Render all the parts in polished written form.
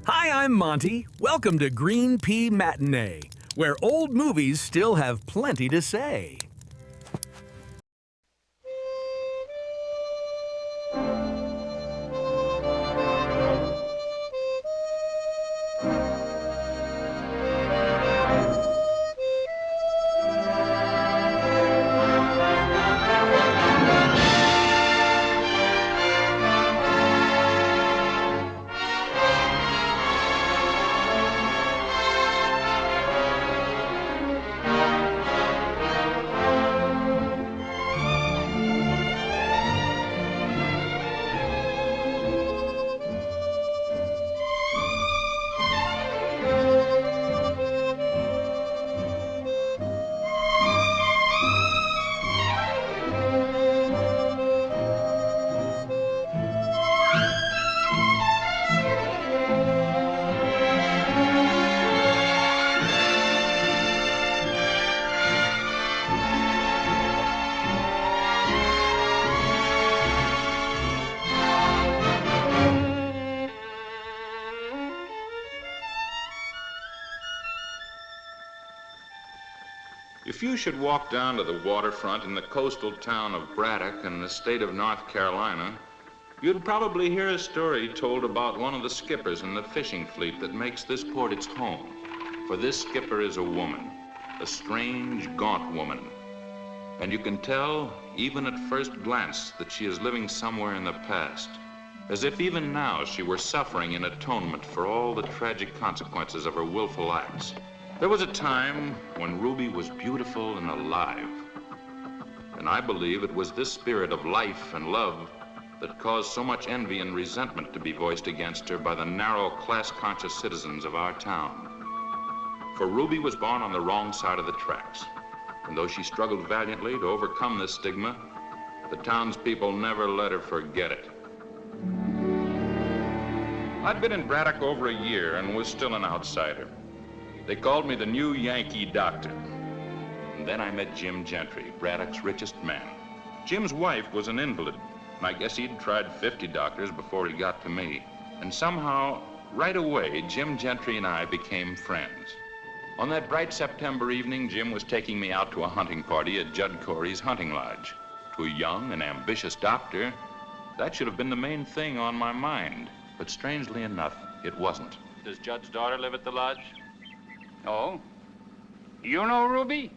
Hi, I'm Monty. Welcome to Green Pea Matinee, where old movies still have plenty to say. If you should walk down to the waterfront in the coastal town of Braddock in the state of North Carolina, you'd probably hear a story told about one of the skippers in the fishing fleet that makes this port its home. For this skipper is a woman, a strange, gaunt woman. And you can tell, even at first glance, that she is living somewhere in the past, as if even now she were suffering in atonement for all the tragic consequences of her willful acts. There was a time when Ruby was beautiful and alive. And I believe it was this spirit of life and love that caused so much envy and resentment to be voiced against her by the narrow, class-conscious citizens of our town. For Ruby was born on the wrong side of the tracks. And though she struggled valiantly to overcome this stigma, the townspeople never let her forget it. I'd been in Braddock over a year and was still an outsider. They called me the new Yankee doctor. And then I met Jim Gentry, Braddock's richest man. Jim's wife was an invalid, and I guess he'd tried 50 doctors before he got to me. And somehow, right away, Jim Gentry and I became friends. On that bright September evening, Jim was taking me out to a hunting party at Judd Corey's hunting lodge. To a young and ambitious doctor, that should have been the main thing on my mind. But strangely enough, it wasn't. Does Judd's daughter live at the lodge? Oh? You know Ruby?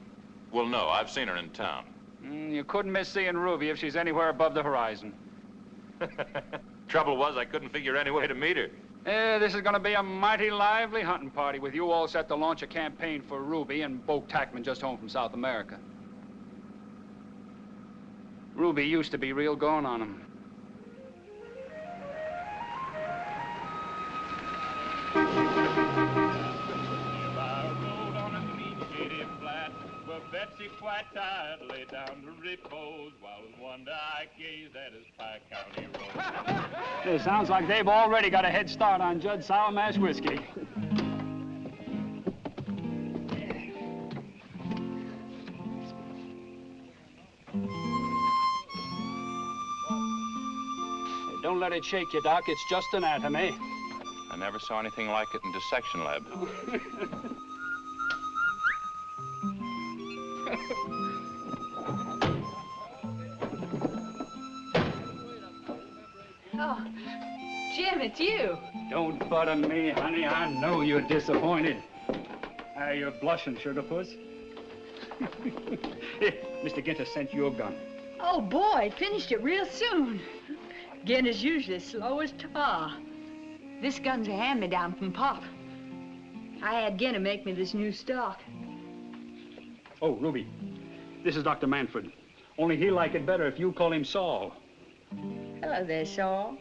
Well, no, I've seen her in town. You couldn't miss seeing Ruby if she's anywhere above the horizon. Trouble was, I couldn't figure any way to meet her. This is going to be a mighty lively hunting party with you all set to launch a campaign for Ruby and Boake Tackman just home from South America. Ruby used to be real going on him. Betsy quite tired lay down to repose while with one eye gazed at his Pike County road. It sounds like they've already got a head start on Judd's sour mash whiskey. Don't let it shake you, Doc. It's just anatomy. I never saw anything like it in dissection lab. Oh, Jim, it's you. Don't butter me, honey. I know you're disappointed. You're blushing, sugar puss. Here, Mr. Ginter sent you a gun. Oh, boy, finished it real soon. Ginter's usually slow as tar. This gun's a hand-me-down from Pop. I had Ginter make me this new stock. Oh, Ruby, this is Dr. Manfred. Only he'll like it better if you call him Saul. Hello there, Saul.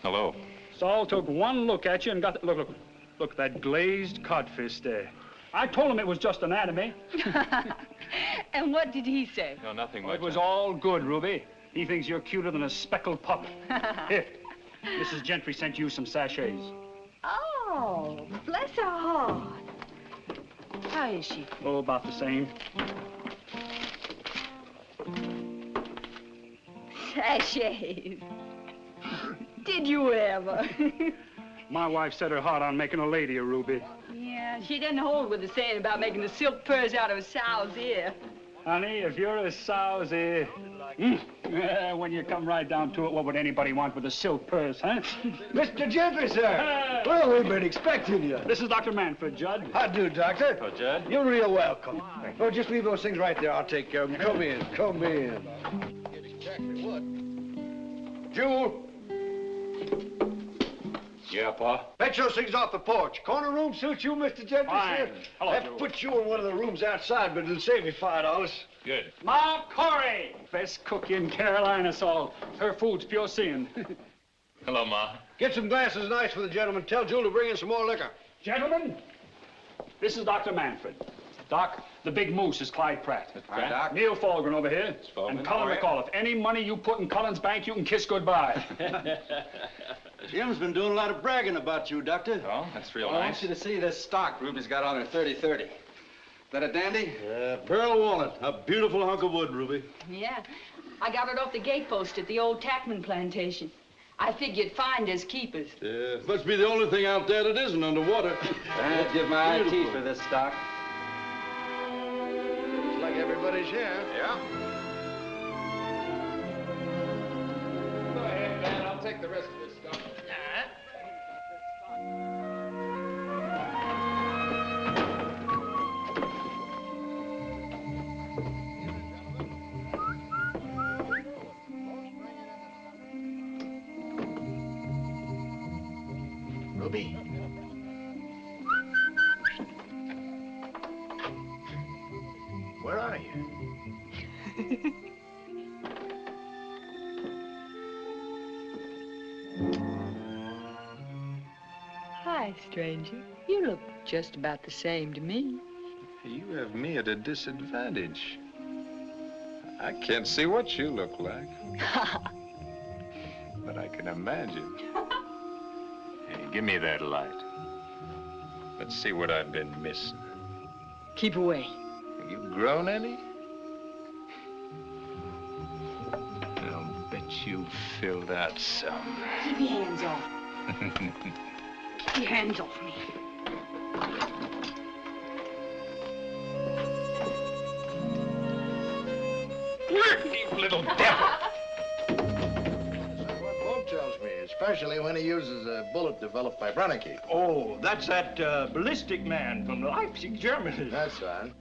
Hello. Saul took one look at you and got the, look, that glazed codfish there. I told him it was just anatomy. And what did he say? No, nothing much. It was all good, Ruby. He thinks you're cuter than a speckled pup. Here, Mrs. Gentry sent you some sachets. Oh, bless her heart. How is she? Oh, about the same. Sachets. Did you ever? My wife set her heart on making a lady of Ruby. Yeah, she doesn't hold with the saying about making the silk purse out of a sow's ear. Honey, if you're a sow's ear, when you come right down to it, what would anybody want with a silk purse, huh? Mr. Gentry, sir. Well, we've been expecting you. This is Dr. Manfred, Judd. How do, Doctor? Oh, Judd? You're real welcome. Oh, just leave those things right there. I'll take care of them. Come in, come in. Jewel, Yeah, Pa? fetch those things off the porch. Corner room suits you, Mr. Gentry, Fine. sir? Hello, I'll have to Jewel. put you in one of the rooms outside, but it'll save you $5. Good. Ma Corey! Best cook in Carolina, Saul. Her food's pure sin. Hello, Ma. Get some glasses of ice for the gentleman. Tell Jewel to bring in some more liquor. Gentlemen, this is Dr. Manfred. Doc, the big moose is Clyde Pratt. Hi, Doc. Neil Fulgren over here. Fulgren. And Cullen McAuliffe. Any money you put in Cullen's bank, you can kiss goodbye. Jim's been doing a lot of bragging about you, Doctor. Oh, that's real Well, I nice. want you to see this stock Ruby's got on her 30-30. Is that a dandy? Yeah, pearl walnut. A beautiful hunk of wood, Ruby. Yeah, I got it off the gatepost at the old Tackman plantation. I figured find as keepers. Yeah, must be the only thing out there that isn't underwater. I'd give my eye Beautiful. teeth for this stock. Looks like everybody's here. Yeah? Go ahead, Dan. I'll take the rest of this stuff. Ruby. Where are you? Hi, stranger. You look just about the same to me. You have me at a disadvantage. I can't see what you look like. But I can imagine. Hey, give me that light. Let's see what I've been missing. Keep away. Have you grown any? I'll bet you filled out some. Keep your hands off. Keep your hands off me. You little devil! Boake tells me, especially when he uses a bullet developed by Brennecke. Oh, that's that ballistic man from Leipzig, Germany. That's fine.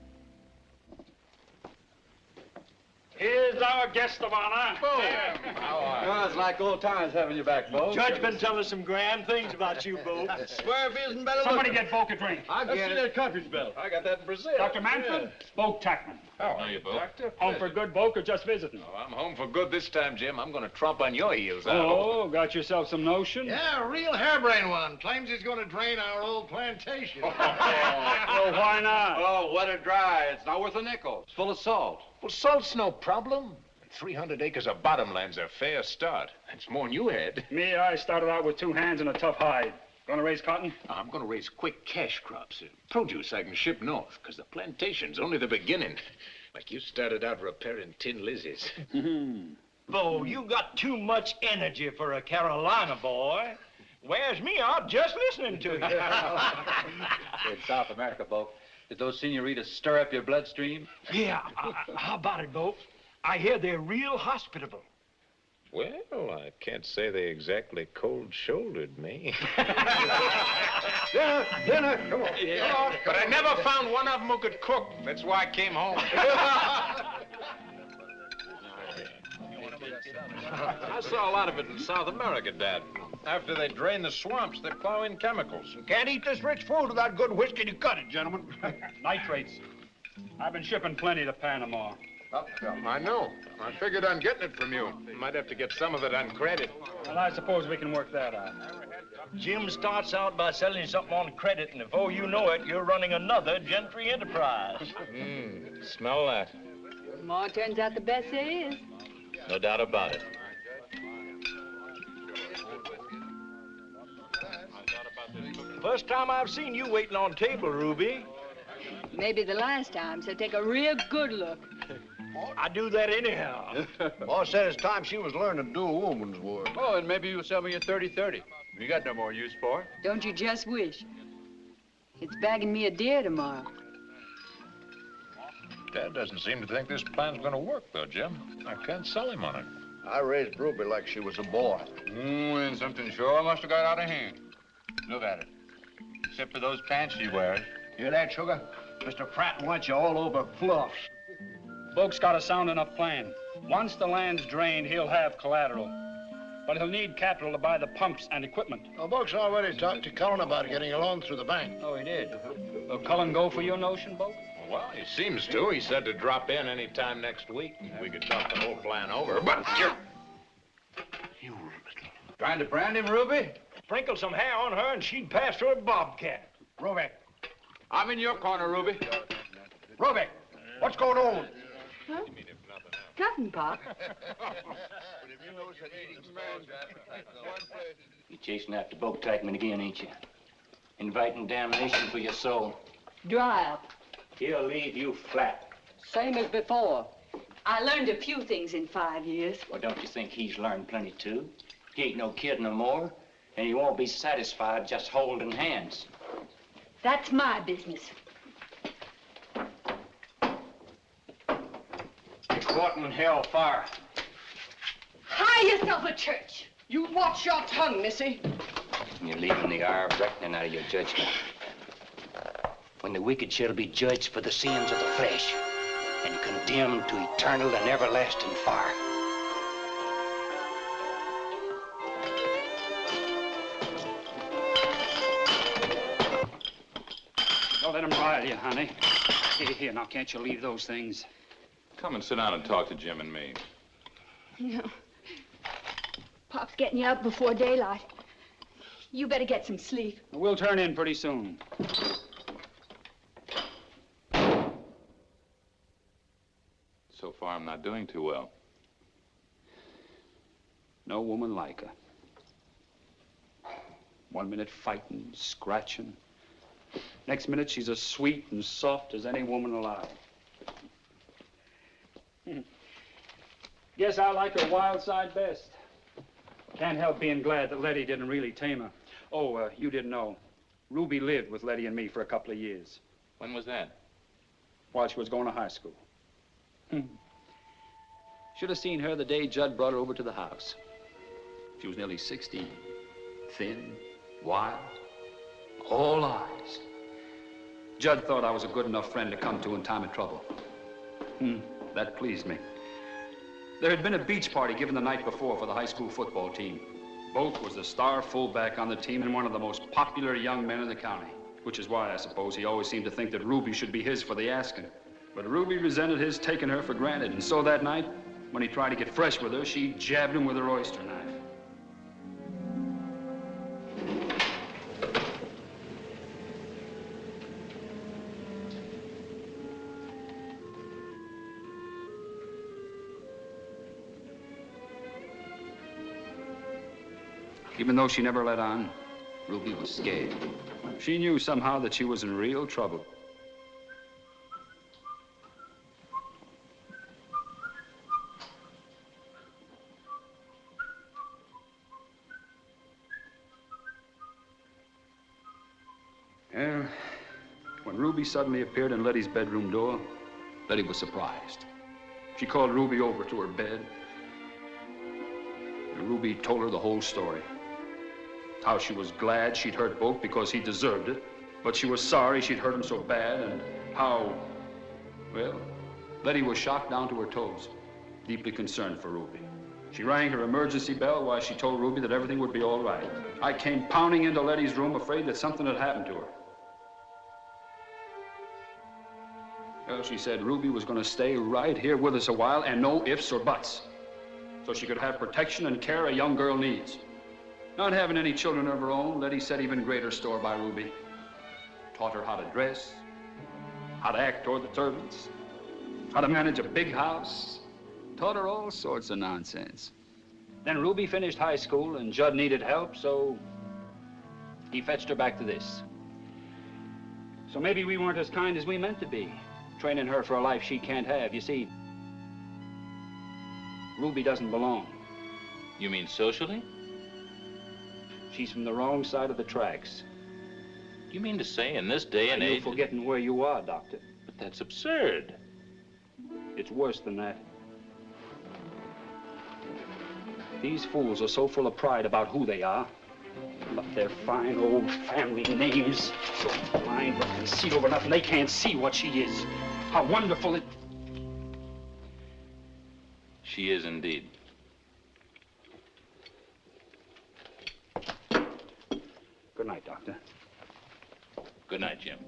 Here's our guest of honor. Oh, it's like old times having you back, Bo. Judge been telling some grand things about you, Bo. Swear if he isn't better Somebody looking. get Boake a drink. I Let's get see it. that cartridge belt. I got that in Brazil. Dr. Manfred, Boake Tackman. How are you, Boake? Doctor? Home for good, Boake, or just visiting? Oh, I'm home for good this time, Jim. I'm going to tromp on your heels. Oh, got yourself some notion? Yeah, a real harebrained one. Claims he's going to drain our old plantation. Well, why not? Oh, wet or dry. It's not worth a nickel. It's full of salt. Well, salt's no problem. 300 acres of bottomland's a fair start. That's more than you had. Me, I started out with 2 hands and a tough hide. Gonna raise cotton? I'm going to raise quick cash crops. Produce I can ship north, because the plantation's only the beginning. Like you started out repairing tin lizzies. Bo, you got too much energy for a Carolina boy. Wears me out just listening to you. In South America, Bo, did those senoritas stir up your bloodstream? Yeah, how about it, Bo? I hear they're real hospitable. Well, I can't say they exactly cold-shouldered me. Dinner, come on. Yeah. But I never found one of them who could cook. That's why I came home. I saw a lot of it in South America, Dad. After they drain the swamps, they plow in chemicals. Can't eat this rich food without good whiskey to cut it, gentlemen. Nitrates. I've been shipping plenty to Panama. I know. I figured on getting it from you. Might have to get some of it on credit. Well, I suppose we can work that out. Jim starts out by selling something on credit, and before you know it, you're running another Gentry enterprise. Smell that. More turns out the best there is. No doubt about it. First time I've seen you waiting on table, Ruby. Maybe the last time, so take a real good look. I do that anyhow. Boss said it's time she was learning to do a woman's work. Oh, and maybe you'll sell me your 30-30. You got no more use for it. Don't you just wish? It's bagging me a deer tomorrow. Dad doesn't seem to think this plan's gonna work, though, Jim. I can't sell him on it. I raised Ruby like she was a boy. And something sure must have got out of hand. Look at it. Except for those pants she wears. Hear that, Sugar? Mr. Pratt wants you all over fluffs. Boake's got a sound enough plan. Once the land's drained, he'll have collateral. But he'll need capital to buy the pumps and equipment. Well, Boake's already talked to Cullen about getting a loan through the bank. Oh, he did? Will Cullen go for your notion, Boake? Well, he seems to. He said to drop in any time next week. We could talk the whole plan over, but... You Trying to brand him, Ruby? Sprinkle some hair on her and she'd pass for a bobcat. Ruby. I'm in your corner, Ruby. Ruby, what's going on? Huh? Nothing, Pop. You're chasing after Boake Tackman again, ain't you? Inviting damnation for your soul. Dry up. He'll leave you flat. Same as before. I learned a few things in 5 years. Well, don't you think he's learned plenty, too? He ain't no kid no more, and he won't be satisfied just holding hands. That's my business. What in hell for? Hire yourself a church. You watch your tongue, Missy. You're leaving the hour of reckoning out of your judgment. When the wicked shall be judged for the sins of the flesh and condemned to eternal and everlasting fire. Don't let him rile you, honey. Here, now, can't you leave those things? Come and sit down and talk to Jim and me. No. Pop's getting you up before daylight. You better get some sleep. We'll turn in pretty soon. So far, I'm not doing too well. No woman like her. 1 minute fighting, scratching. Next minute, she's as sweet and soft as any woman alive. Guess I like her wild side best. Can't help being glad that Letty didn't really tame her. Oh, you didn't know. Ruby lived with Letty and me for a couple of years. When was that? While she was going to high school. Should have seen her the day Judd brought her over to the house. She was nearly 16. Thin, wild, all eyes. Judd thought I was a good enough friend to come to in time of trouble. That pleased me. There had been a beach party given the night before for the high school football team. Boake was the star fullback on the team and one of the most popular young men in the county, which is why, I suppose, he always seemed to think that Ruby should be his for the asking. But Ruby resented his taking her for granted, and so that night, when he tried to get fresh with her, she jabbed him with her oyster knife. Even though she never let on, Ruby was scared. She knew somehow that she was in real trouble. Well, when Ruby suddenly appeared in Letty's bedroom door, Letty was surprised. She called Ruby over to her bed, and Ruby told her the whole story. How she was glad she'd hurt Boake because he deserved it, but she was sorry she'd hurt him so bad, and how, well, Letty was shocked down to her toes, deeply concerned for Ruby. She rang her emergency bell while she told Ruby that everything would be all right. I came pounding into Letty's room afraid that something had happened to her. Well, she said Ruby was going to stay right here with us a while and no ifs or buts, so she could have protection and care a young girl needs. Not having any children of her own, Letty set even greater store by Ruby. Taught her how to dress, how to act toward the servants, how to manage a big house. Taught her all sorts of nonsense. Then Ruby finished high school and Judd needed help, so he fetched her back to this. So maybe we weren't as kind as we meant to be, training her for a life she can't have. You see, Ruby doesn't belong. You mean socially? She's from the wrong side of the tracks. You mean to say in this day and age... You're forgetting where you are, Doctor. But that's absurd. It's worse than that. These fools are so full of pride about who they are. But their fine old family names. So blind but can see over nothing. They can't see what she is. How wonderful it... She is indeed. Good night, Doctor. Good night, Jim.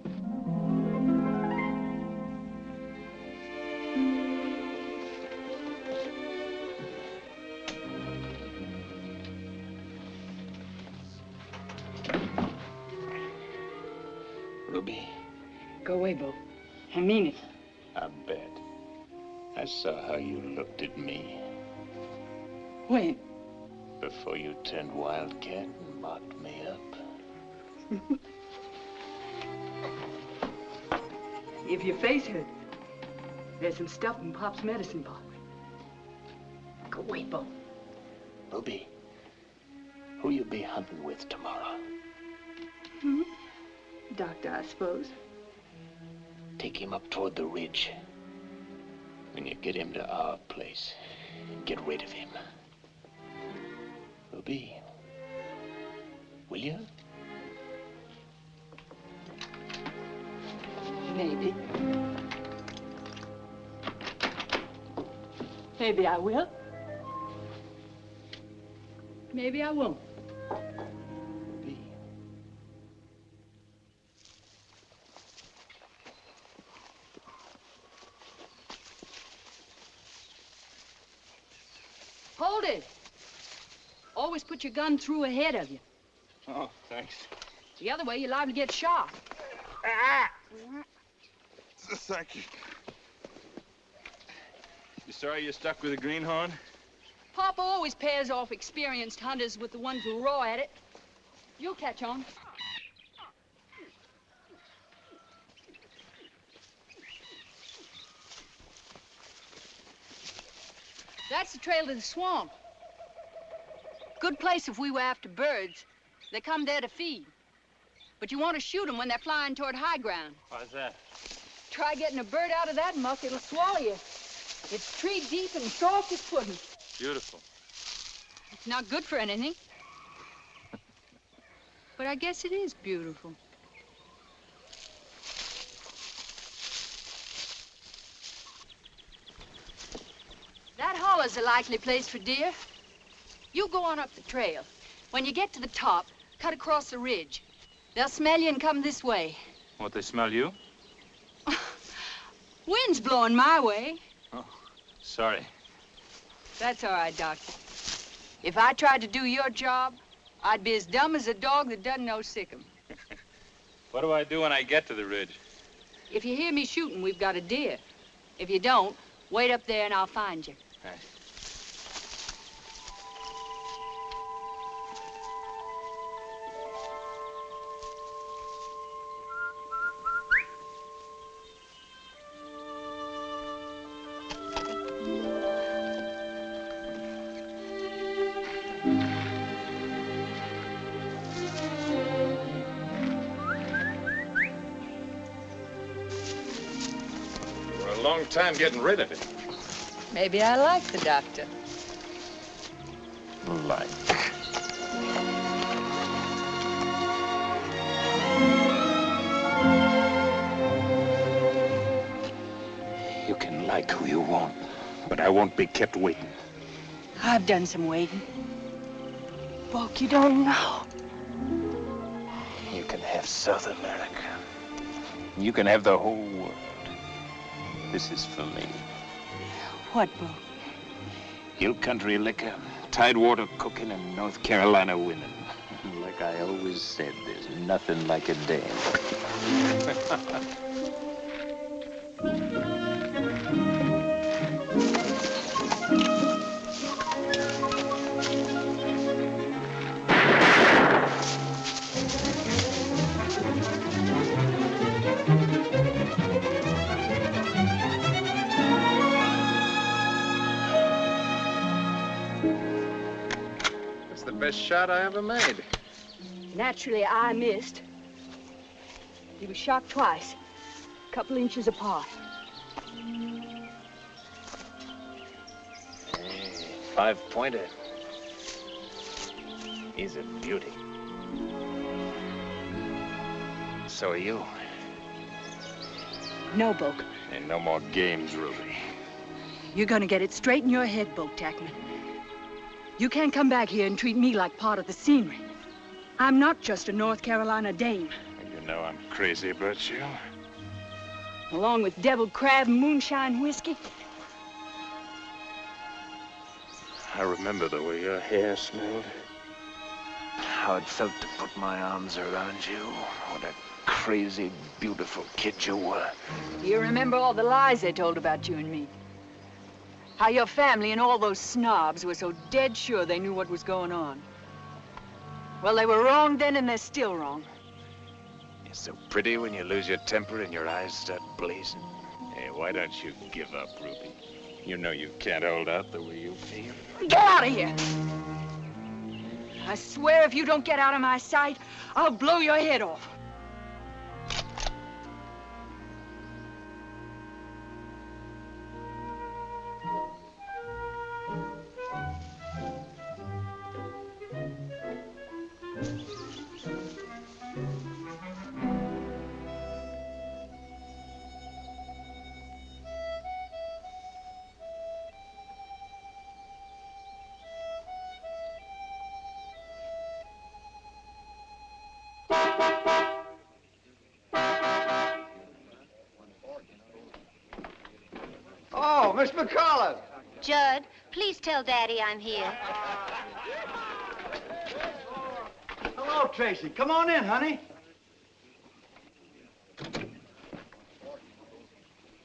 Ruby. Go away, Bo. I mean it. I bet. I saw how you looked at me. When? Before you turned wildcat and mocked me up. If your face hurt, there's some stuff in Pop's medicine box. Go away, Bo. Ruby, who you be hunting with tomorrow? Doctor, I suppose. Take him up toward the ridge. When you get him to our place, get rid of him. Ruby, will you? Maybe. Maybe I will. Maybe I won't. Ruby. Hold it. Always put your gun through ahead of you. Oh, thanks. The other way, you're liable to get shot. Ah! Thank you. You sorry you're stuck with a greenhorn? Papa always pairs off experienced hunters with the ones who are raw at it. You'll catch on. That's the trail to the swamp. Good place if we were after birds. They come there to feed. But you want to shoot them when they're flying toward high ground. Why's that? Try getting a bird out of that muck, it'll swallow you. It's tree deep and soft as pudding. Beautiful. It's not good for anything. But I guess it is beautiful. That hollow's a likely place for deer. You go on up the trail. When you get to the top, cut across the ridge. They'll smell you and come this way. Won't they smell you? Wind's blowing my way. Oh, sorry. That's all right, Doctor. If I tried to do your job, I'd be as dumb as a dog that doesn't know sick 'em. What do I do when I get to the ridge? If you hear me shooting, we've got a deer. If you don't, wait up there and I'll find you. Thanks. Long time getting rid of it. Maybe I like the doctor. Like. You can like who you want, but I won't be kept waiting. I've done some waiting. Boake, you don't know. You can have South America. You can have the whole world. This is for me. What, Boake? Hill country liquor, tidewater cooking, and North Carolina women. Like I always said, there's nothing like a dame. Best shot I ever made. Naturally, I missed. He was shot twice, a couple inches apart. Hey, 5-pointer. He's a beauty. So are you. No, Boake. And no more games, Ruby. You're gonna get it straight in your head, Boake Tackman. You can't come back here and treat me like part of the scenery. I'm not just a North Carolina dame. And you know I'm crazy about you. Along with deviled crab and moonshine whiskey. I remember the way your hair smelled. How it felt to put my arms around you. What a crazy, beautiful kid you were. You remember all the lies they told about you and me? How your family and all those snobs were so dead sure they knew what was going on. Well, they were wrong then, and they're still wrong. You're so pretty when you lose your temper and your eyes start blazing. Hey, why don't you give up, Ruby? You know you can't hold out the way you feel. Get out of here! I swear if you don't get out of my sight, I'll blow your head off. Oh, Miss McCullough. Judd, please tell Daddy I'm here. Hello, Tracy. Come on in, honey.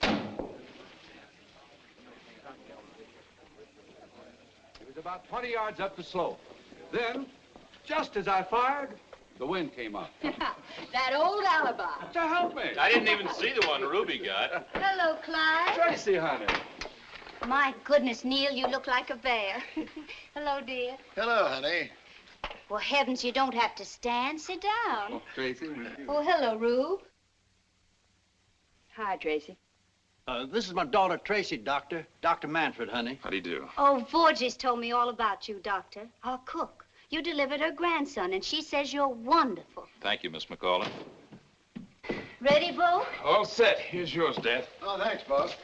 It was about 20 yards up the slope. Then, just as I fired, the wind came up. That old alibi. To help me. I didn't even see the one Ruby got. Hello, Clyde. Tracy, honey. My goodness, Neil, you look like a bear. Hello, dear. Hello, honey. Well, heavens, you don't have to stand. Sit down. Oh, Tracy. Oh, hello, Rube. Hi, Tracy. This is my daughter, Tracy, Doctor. Dr. Manfred, honey. How do you do? Oh, Vorges told me all about you, Doctor. Our cook. You delivered her grandson, and she says you're wonderful. Thank you, Miss McCullough. Ready, Bo? All set. Here's yours, Dad. Oh, thanks, boss.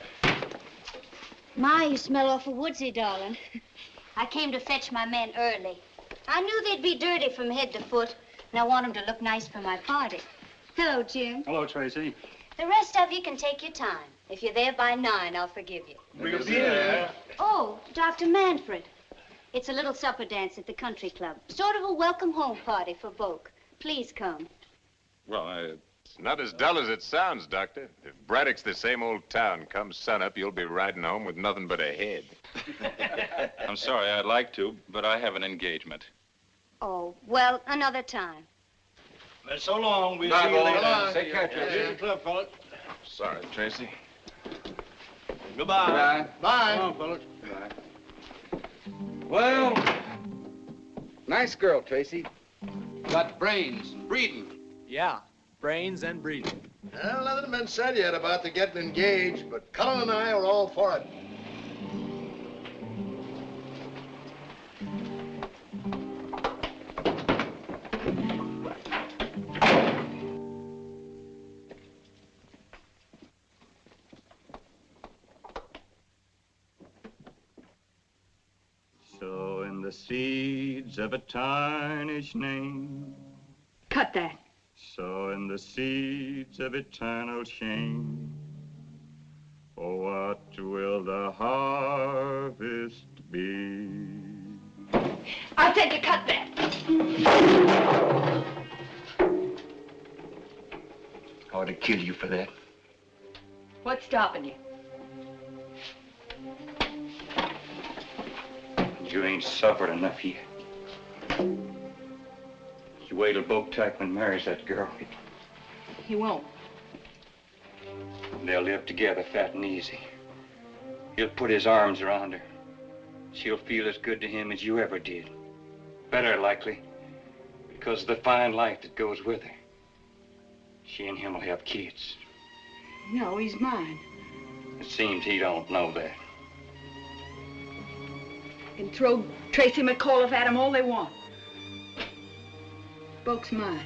My, you smell awful woodsy, darling. I came to fetch my men early. I knew they'd be dirty from head to foot, and I want them to look nice for my party. Hello, Jim. Hello, Tracy. The rest of you can take your time. If you're there by 9, I'll forgive you. We'll be there. Oh, Dr. Manfred. It's a little supper dance at the country club. Sort of a welcome home party for Boake. Please come. Well, it's not as dull as it sounds, Doctor. If Braddock's the same old town, come sunup, you'll be riding home with nothing but a head. I'm sorry, I'd like to, but I have an engagement. Oh, well, another time. Well, so long. We'll Bye, see you boys. later. Take care, Here's Tracy. the club, fellas. Sorry, Tracy. Goodbye. Bye. Come on, fellas. Well, nice girl, Tracy. Got brains, breeding. Yeah, brains and breeding. Well, nothing's been said yet about the getting engaged, but Cullen and I are all for it. Sowing the seeds of a tarnished name. Cut that. Sowing the seeds of eternal shame. Oh, what will the harvest be? I said you cut that. I ought to kill you for that. What's stopping you? You ain't suffered enough yet. You wait till Boake Tackman marries that girl. He won't. They'll live together fat and easy. He'll put his arms around her. She'll feel as good to him as you ever did. Better, likely. Because of the fine life that goes with her. She and him will have kids. No, he's mine. It seems he don't know that. Can throw Tracy McAuliffe at him all they want. Boake's mine.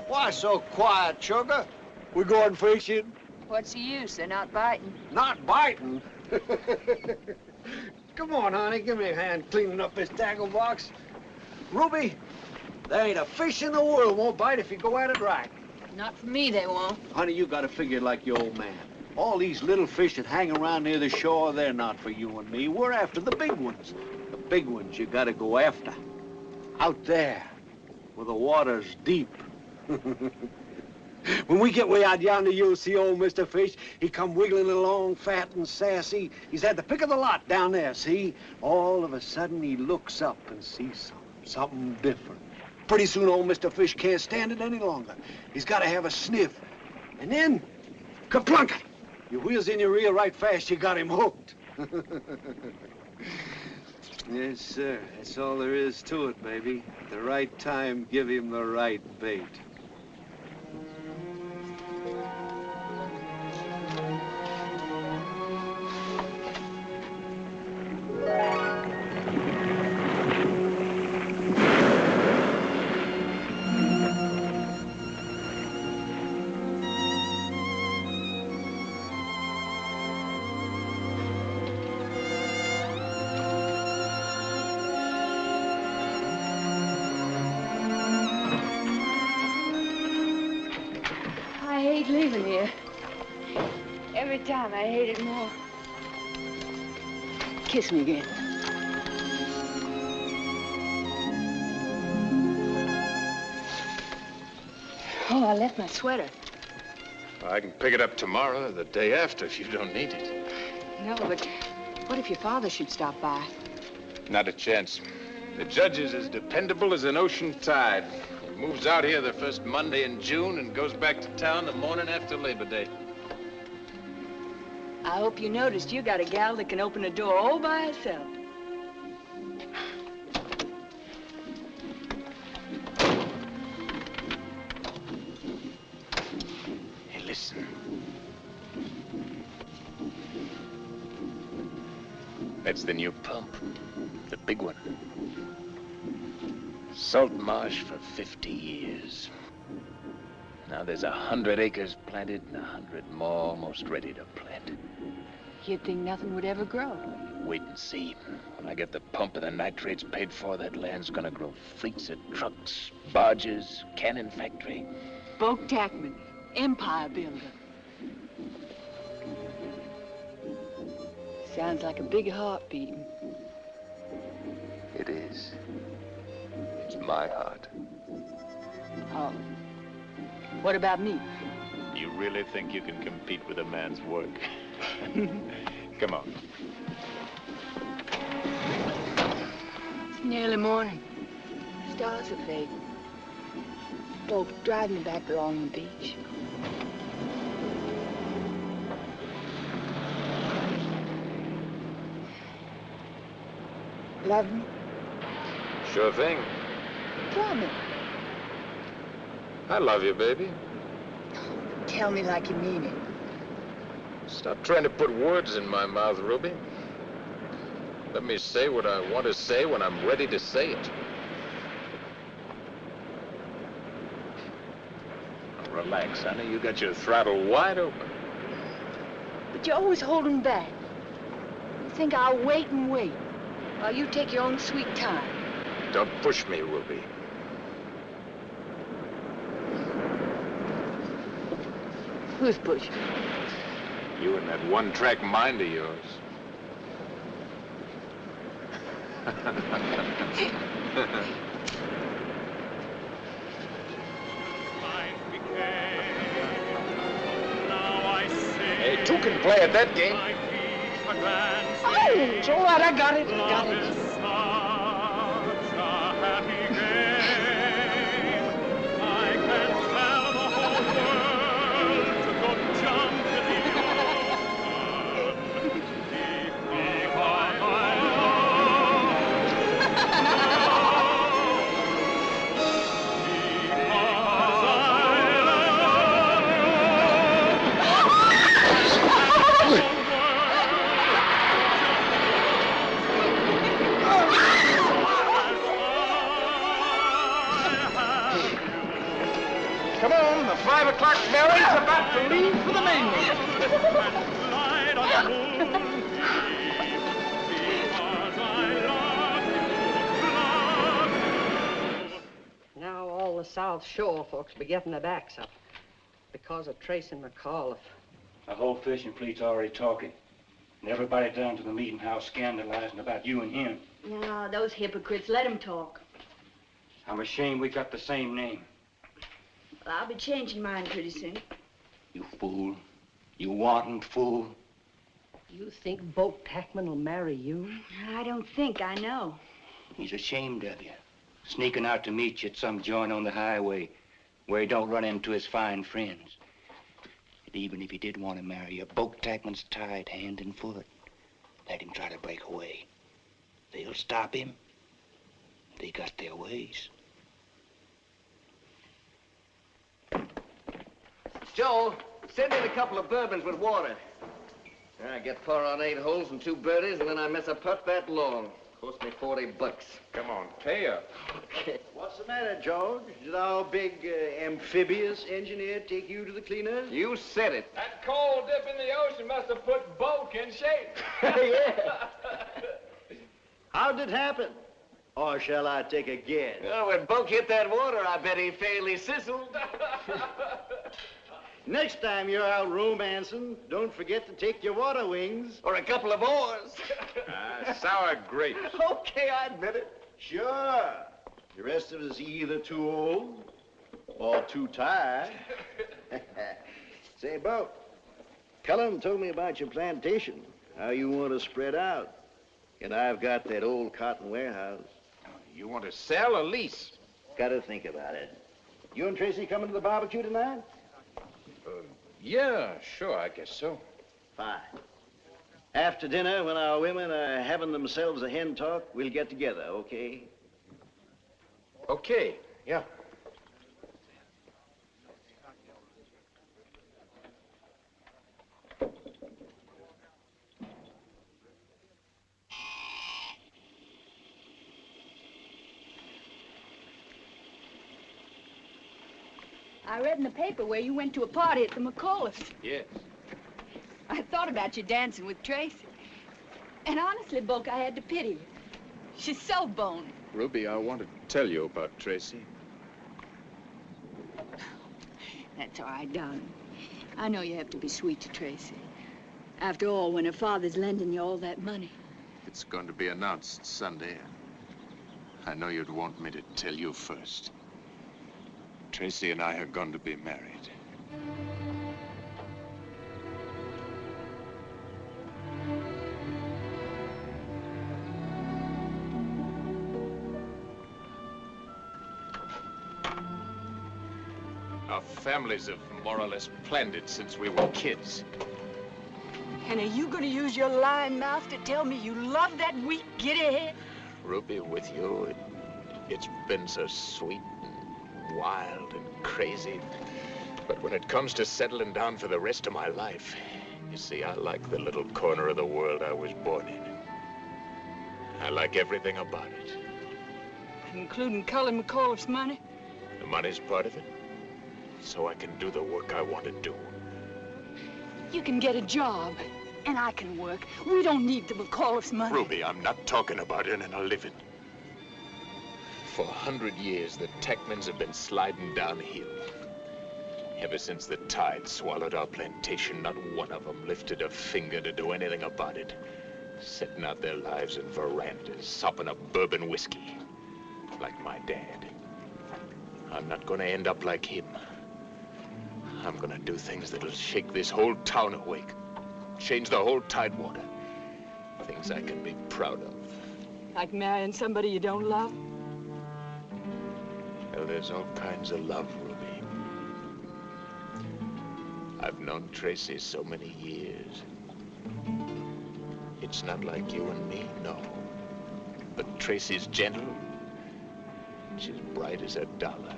Why so quiet, sugar? We going fishing? What's the use? They're not biting. Not biting? Come on, honey, give me a hand cleaning up this tackle box. Ruby, there ain't a fish in the world won't bite if you go at it right. Not for me, they won't. Honey, you gotta figure like your old man. All these little fish that hang around near the shore, they're not for you and me. We're after the big ones. The big ones you gotta go after. Out there, where the water's deep. When we get way out yonder, you'll see old Mr. Fish. He come wiggling along, fat and sassy. He's had the pick of the lot down there, see? All of a sudden, he looks up and sees something different. Pretty soon, old Mr. Fish can't stand it any longer. He's got to have a sniff. And then, kaplunk! Your wheels in your reel right fast, you got him hooked. Yes, sir. That's all there is to it, baby. At the right time, give him the right bait. I hate leaving here. Every time I hate it more. Kiss me again. Oh, I left my sweater. I can pick it up tomorrow or the day after if you don't need it. No, but what if your father should stop by? Not a chance. The judge is as dependable as an ocean tide. He moves out here the first Monday in June and goes back to town the morning after Labor Day. I hope you noticed you got a gal that can open a door all by herself. Hey, listen. That's the new pump. The big one. Salt marsh for 50 years. Now there's 100 acres planted and 100 more almost ready to plant. You'd think nothing would ever grow. Wait and see. When I get the pump and the nitrates paid for, that land's gonna grow fleets of trucks, barges, cannon factory. Boake Tackman, empire builder. Sounds like a big heart beating. It is. It's my heart. Oh. What about me? You really think you can compete with a man's work? Come on. It's nearly morning. Stars are fading. Boake, drive me back along the beach. Love me? Sure thing. Promise. I love you, baby. Tell me like you mean it. Stop trying to put words in my mouth, Ruby. Let me say what I want to say when I'm ready to say it. Relax, honey. You got your throttle wide open. But you're always holding back. You think I'll wait and wait while you take your own sweet time. Don't push me, Ruby. Who's pushing? You and that one-track mind of yours. Hey, two can play at that game. Oh, it's all right, I got it. Got it. Mary's about to leave for the mainland. Now all the South Shore folks be getting their backs up because of Tracy McAuliffe. The whole fishing fleet's already talking. And everybody down to the meeting house scandalizing about you and him. No, those hypocrites, let them talk. I'm ashamed we got the same name. Well, I'll be changing mine pretty soon. You fool. You wanton fool. You think Boake Tackman will marry you? I don't think, I know. He's ashamed of you. Sneaking out to meet you at some joint on the highway where he don't run into his fine friends. And even if he did want to marry you, Boake Tackman's tied hand and foot. Let him try to break away. They'll stop him. They got their ways. Joe, send in a couple of bourbons with water. I get 4 on 8 holes and 2 birdies, and then I miss a putt that long. Cost me $40. Come on, pay up. Okay. What's the matter, George? Did our big amphibious engineer take you to the cleaners? You said it. That cold dip in the ocean must have put Boake in shape. Yeah. How did it happen? Or shall I take a guess? Well, when Boake hit that water, I bet he fairly sizzled. Next time you're out romancing, don't forget to take your water wings. Or a couple of oars. Sour grapes. Okay, I admit it. Sure. The rest of us either too old or too tired. Say, Boake, Cullen told me about your plantation, how you want to spread out. And I've got that old cotton warehouse. You want to sell or lease? Gotta think about it. You and Tracy coming to the barbecue tonight? Yeah, sure, I guess so. Fine. After dinner, when our women are having themselves a hen talk, we'll get together, okay? Okay, yeah. I read in the paper where you went to a party at the McAuliffe's. Yes. I thought about you dancing with Tracy. And honestly, Boake, I had to pity her. She's so bony. Ruby, I want to tell you about Tracy. That's all right, darling. I know you have to be sweet to Tracy. After all, when her father's lending you all that money. It's going to be announced Sunday. I know you'd want me to tell you first. Tracy and I are going to be married. Our families have more or less planned it since we were kids. And are you going to use your lying mouth to tell me you love that weak giddy-head? Ruby, with you, it's been so sweet and wild and crazy. But when it comes to settling down for the rest of my life, you see, I like the little corner of the world I was born in. I like everything about it. Including Cullen McAuliffe's money? The money's part of it, so I can do the work I want to do. You can get a job, and I can work. We don't need the McAuliffe's money. Ruby, I'm not talking about earning a living. For 100 years, the Tackmans have been sliding downhill. Ever since the tide swallowed our plantation, not one of them lifted a finger to do anything about it. Setting out their lives in verandas, sopping up bourbon whiskey, like my dad. I'm not gonna end up like him. I'm gonna do things that'll shake this whole town awake. Change the whole tidewater. Things I can be proud of. Like marrying somebody you don't love? Well, there's all kinds of love, Ruby. I've known Tracy so many years. It's not like you and me, no. But Tracy's gentle. She's bright as a dollar.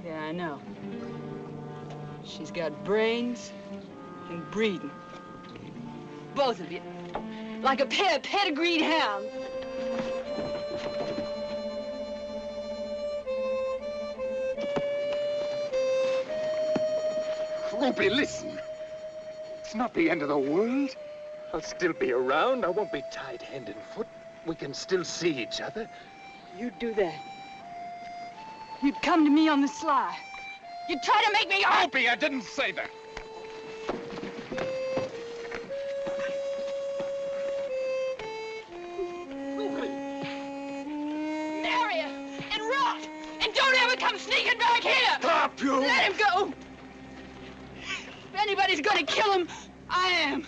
Yeah, I know. She's got brains and breeding. Both of you. Like a pair of pedigreed hounds. Ruby, listen. It's not the end of the world. I'll still be around. I won't be tied hand and foot. We can still see each other. You'd do that. You'd come to me on the sly. You'd try to make me... Ruby, I didn't say that. Marry her and rot! And don't ever come sneaking back here! Stop, you! Let him go! If anybody's gonna kill him, I am.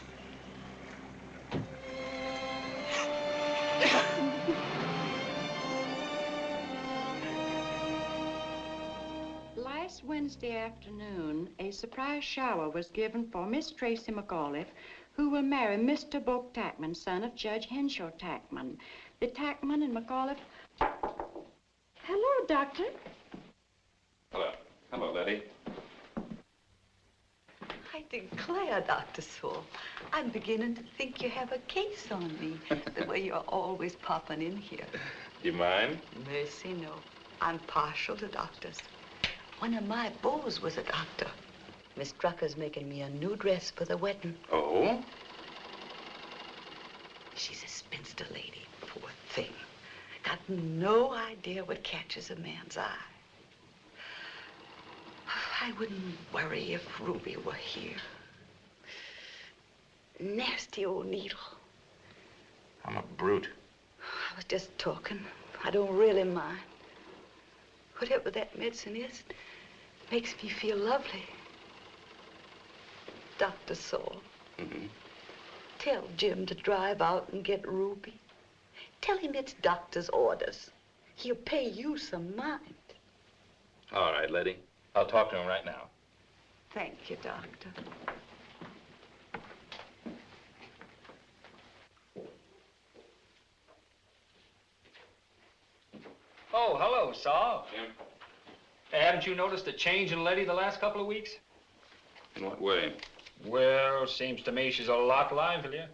Last Wednesday afternoon, a surprise shower was given for Miss Tracy McAuliffe, who will marry Mr. Boake Tackman, son of Judge Henshaw Tackman. The Tackman and McAuliffe... Hello, Doctor. Hello. Hello, Letty. I declare, Dr. Sewell, I'm beginning to think you have a case on me, the way you're always popping in here. You mind? Mercy, no. I'm partial to doctors. One of my beaux was a doctor. Miss Drucker's making me a new dress for the wedding. Oh? She's a spinster lady, poor thing. Got no idea what catches a man's eye. I wouldn't worry if Ruby were here. Nasty old needle. I'm a brute. I was just talking. I don't really mind. Whatever that medicine is, makes me feel lovely. Dr. Sewell, tell Jim to drive out and get Ruby. Tell him it's doctor's orders. He'll pay you some mind. All right, Letty. I'll talk to him right now. Thank you, Doctor. Oh, hello, Saul. Jim? Hey, haven't you noticed a change in Letty the last couple of weeks? In what way? Well, seems to me she's a lot livelier.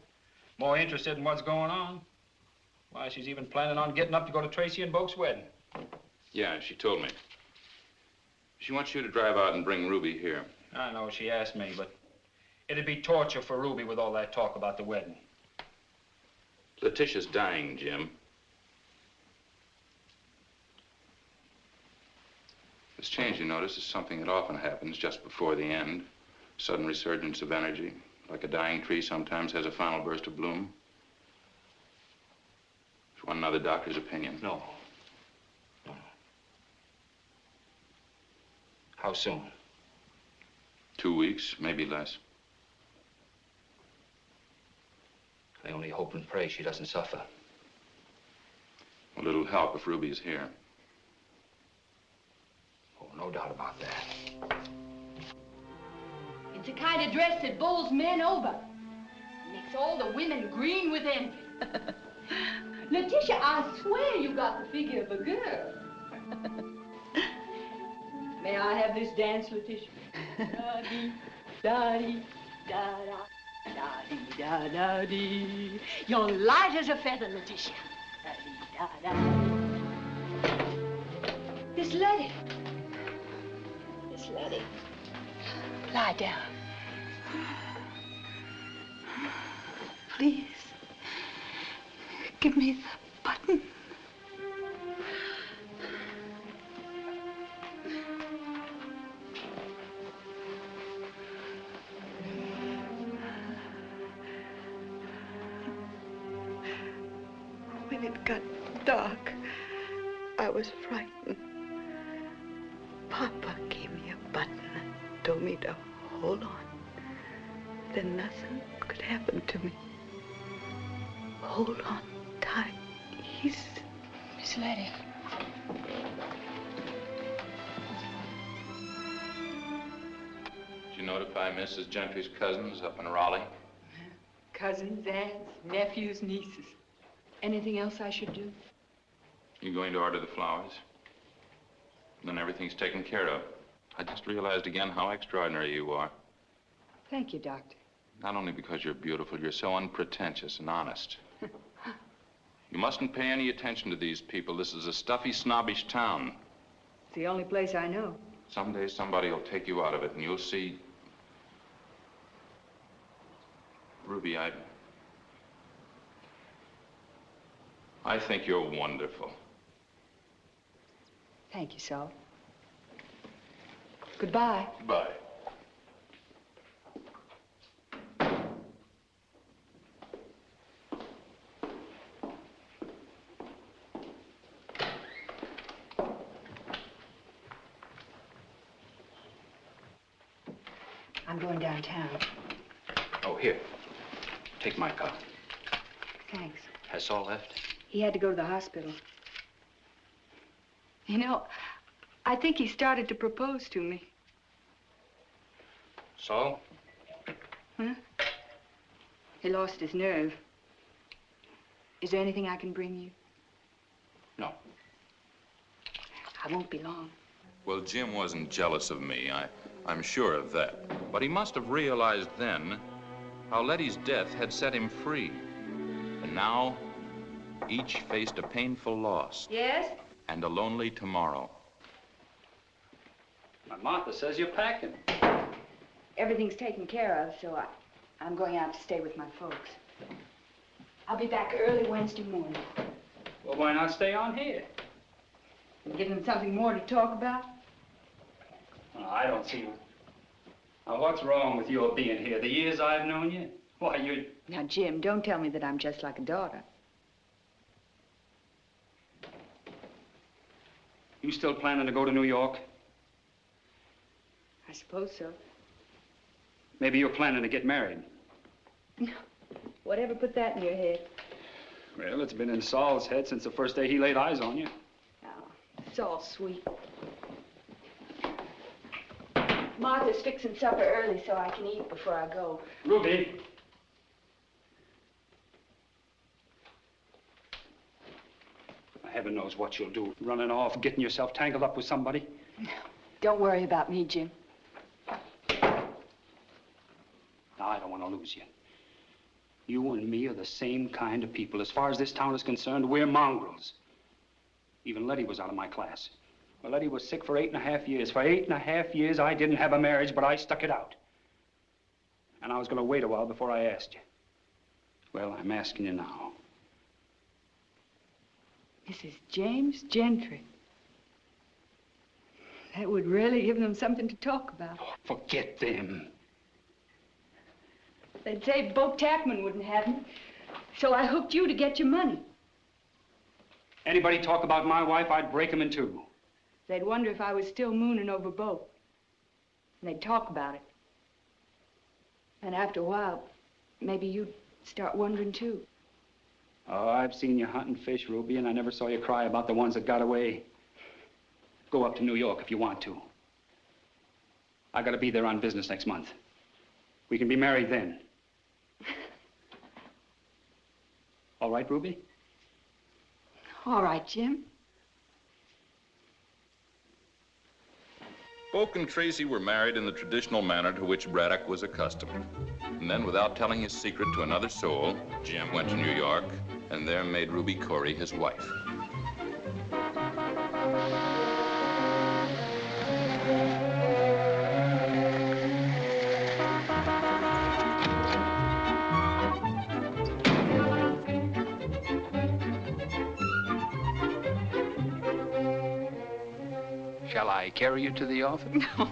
More interested in what's going on. Why, she's even planning on getting up to go to Tracy and Boake's wedding. Yeah, she told me. She wants you to drive out and bring Ruby here. I know, she asked me, but it'd be torture for Ruby with all that talk about the wedding. Letitia's dying, Jim. This change, you notice, is something that often happens just before the end. Sudden resurgence of energy. Like a dying tree sometimes has a final burst of bloom. Just want another doctor's opinion. No. How soon? 2 weeks, maybe less. I only hope and pray she doesn't suffer. Well, it'll help if Ruby is here. Oh, no doubt about that. It's the kind of dress that bowls men over. Makes all the women green with envy. Letitia, I swear you got the figure of a girl. May I have this dance, Letitia? Da-dee, da-dee, da-da, da-dee, da-da-dee. You're light as a feather, Letitia. Da-dee, da-da. This lady. This lady. Lie down. Please, give me the button. When it got dark, I was frightened. Papa gave me a button and told me to hold on. Then nothing could happen to me. Hold on tight. He's... Miss Letty. Did you notify Mrs. Gentry's cousins up in Raleigh? Cousins, aunts, nephews, nieces. Anything else I should do? You going to order the flowers? Then everything's taken care of. I just realized again how extraordinary you are. Thank you, Doctor. Not only because you're beautiful, you're so unpretentious and honest. You mustn't pay any attention to these people. This is a stuffy, snobbish town. It's the only place I know. Someday somebody will take you out of it, and you'll see Ruby, I think you're wonderful. Thank you, Saul. Goodbye. Bye. I'm going downtown. Oh, here. Take my car. Thanks. Has Saul left? He had to go to the hospital. You know, I think he started to propose to me. Saul? Huh? He lost his nerve. Is there anything I can bring you? No. I won't be long. Well, Jim wasn't jealous of me. I'm sure of that. But he must have realized then how Letty's death had set him free. And now, each faced a painful loss. Yes? And a lonely tomorrow. My Martha says you're packing. Everything's taken care of, so I'm going out to stay with my folks. I'll be back early Wednesday morning. Well, why not stay on here? Give them something more to talk about? Oh, I don't see you. Now, what's wrong with your being here? The years I've known you? Why, you... Now, Jim, don't tell me that I'm just like a daughter. You still planning to go to New York? I suppose so. Maybe you're planning to get married. Whatever put that in your head? Well, it's been in Saul's head since the first day he laid eyes on you. Oh, it's all sweet. Martha's fixing supper early so I can eat before I go. Ruby! Heaven knows what you'll do. Running off, getting yourself tangled up with somebody. Don't worry about me, Jim. Now, I don't want to lose you. You and me are the same kind of people. As far as this town is concerned, we're mongrels. Even Letty was out of my class. Well, Letty was sick for 8.5 years. For 8.5 years, I didn't have a marriage, but I stuck it out. And I was going to wait a while before I asked you. Well, I'm asking you now. Mrs. James Gentry. That would really give them something to talk about. Oh, forget them. They'd say Boake Tackman wouldn't have me, so I hooked you to get your money. Anybody talk about my wife, I'd break them in two. They'd wonder if I was still mooning over Boake. And they'd talk about it. And after a while, maybe you'd start wondering too. Oh, I've seen you hunting fish, Ruby, and I never saw you cry about the ones that got away. Go up to New York if you want to. I gotta be there on business next month. We can be married then. All right, Ruby? All right, Jim. Boake and Tracy were married in the traditional manner to which Braddock was accustomed. And then, without telling his secret to another soul, Jim went to New York and there made Ruby Corey his wife. Shall I carry you to the office? No.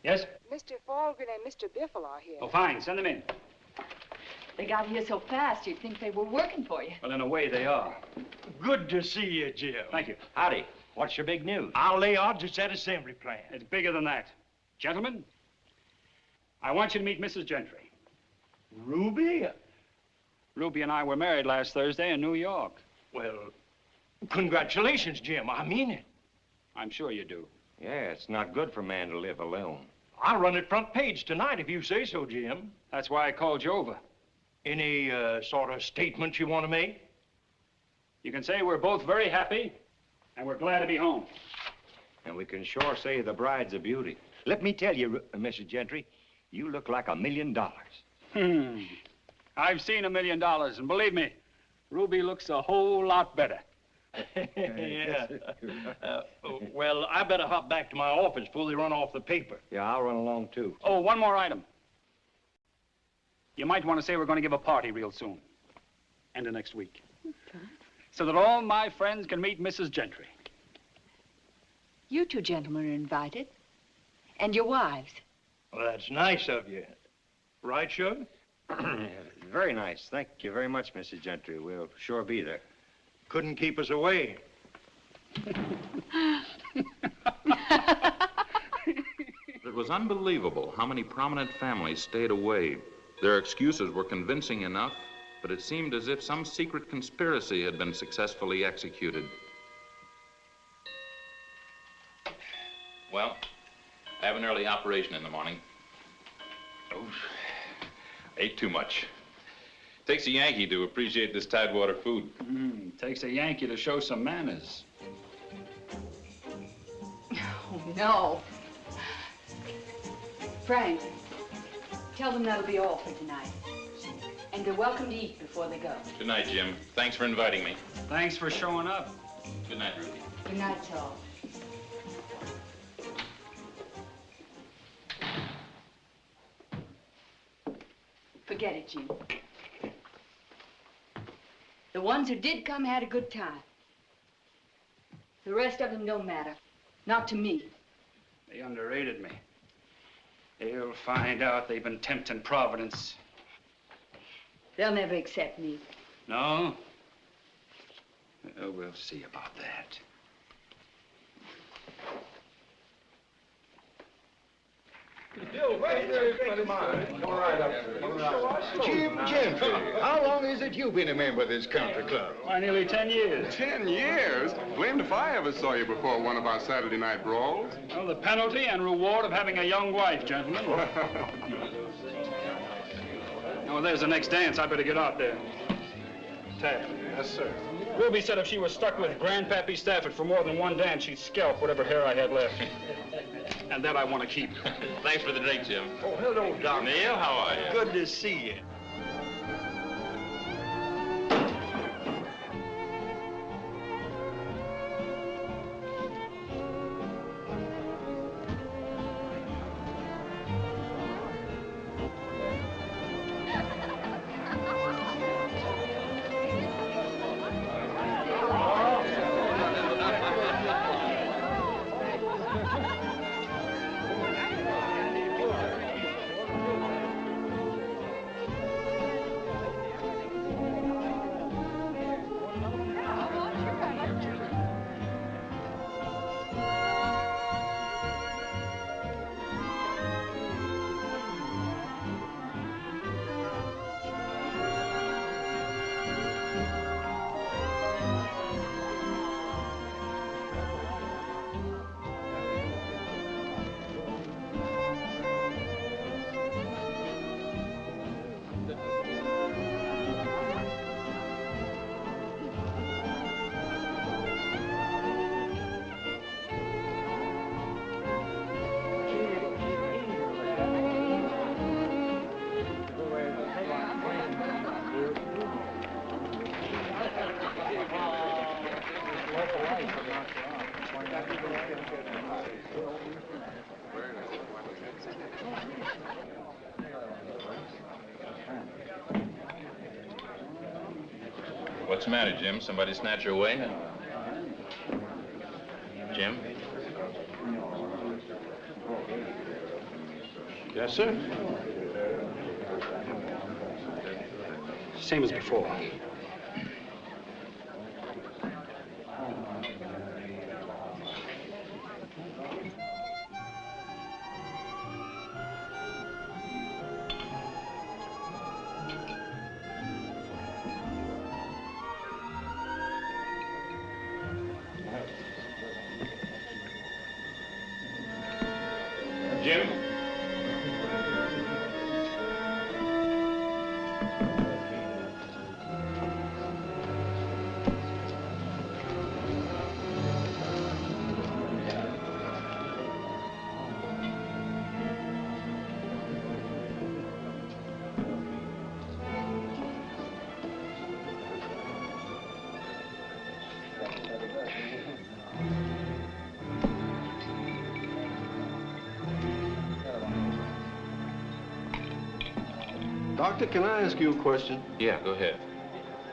Yes? Mr. Falgren and Mr. Biffle are here. Oh, fine. Send them in. They got here so fast, you'd think they were working for you. Well, in a way, they are. Good to see you, Jim. Thank you. Howdy. What's your big news? I'll lay odds it's that assembly plant. It's bigger than that. Gentlemen, I want you to meet Mrs. Gentry. Ruby? Ruby and I were married last Thursday in New York. Well, congratulations, Jim. I mean it. I'm sure you do. Yeah, it's not good for a man to live alone. I'll run it front page tonight if you say so, Jim. That's why I called you over. Any sort of statements you want to make? You can say we're both very happy, and we're glad to be home. And we can sure say the bride's a beauty. Let me tell you, Mrs. Gentry, you look like $1 million. I've seen $1 million, and believe me, Ruby looks a whole lot better. Yeah. Well, I better hop back to my office before they run off the paper. Yeah, I'll run along, too. Oh, one more item. You might want to say we're going to give a party real soon. End of next week. Okay. So that all my friends can meet Mrs. Gentry. You two gentlemen are invited. And your wives. Well, that's nice of you. Right, Sugar? Very nice. Thank you very much, Mrs. Gentry. We'll sure be there. Couldn't keep us away. It was unbelievable how many prominent families stayed away. Their excuses were convincing enough, but it seemed as if some secret conspiracy had been successfully executed. Well, I have an early operation in the morning. Oh, ate too much. Takes a Yankee to appreciate this Tidewater food. Takes a Yankee to show some manners. Oh, no. Frank, tell them that'll be all for tonight. And they're welcome to eat before they go. Good night, Jim. Thanks for inviting me. Thanks for showing up. Good night, Ruby. Good night, Charles. Forget it, Jim. The ones who did come had a good time. The rest of them don't matter. Not to me. They underrated me. They'll find out they've been tempting Providence. They'll never accept me. No? We'll see about that. Jim Gentry, how long is it you've been a member of this country club? Why, nearly 10 years. 10 years? Blamed if I ever saw you before one of our Saturday night brawls. Well, the penalty and reward of having a young wife, gentlemen. Oh, there's the next dance. I better get out there. Tap. Yes, sir. Ruby said if she was stuck with Grandpappy Stafford for more than one dance, she'd scalp whatever hair I had left. And that I want to keep. Thanks for the drink, Jim. Oh, hello, Doc. Neil, how are you? Good to see you. What's the matter, Jim? Somebody snatch her away? Jim? Yes, sir? Same as before. Jim? Doctor, can I ask you a question? Yeah, go ahead.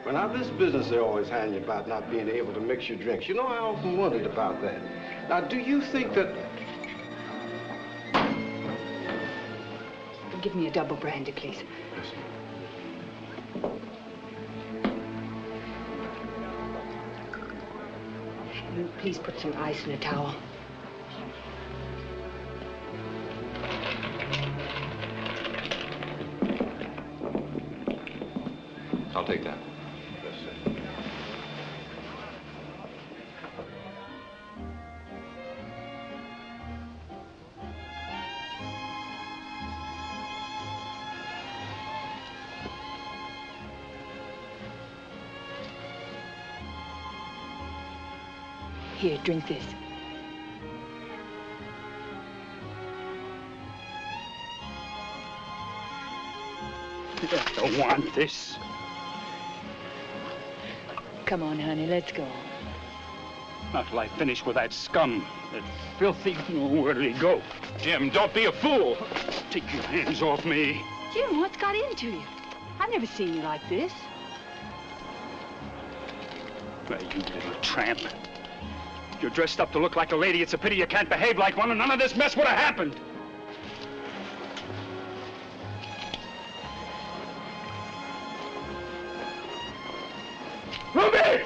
Well, now, this business they always hand you about not being able to mix your drinks, you know, I often wondered about that. Now, do you think that... Give me a double brandy, please. Yes, And please put some ice in a towel. I'll take that. Yes, sir. Here, drink this. I don't want this. Come on, honey, let's go. Not till I finish with that scum. That filthy... Oh, where did he go? Jim, don't be a fool. Take your hands off me. Jim, what's got into you? I've never seen you like this. Well, you little tramp. You're dressed up to look like a lady. It's a pity you can't behave like one, and none of this mess would have happened. Ruby!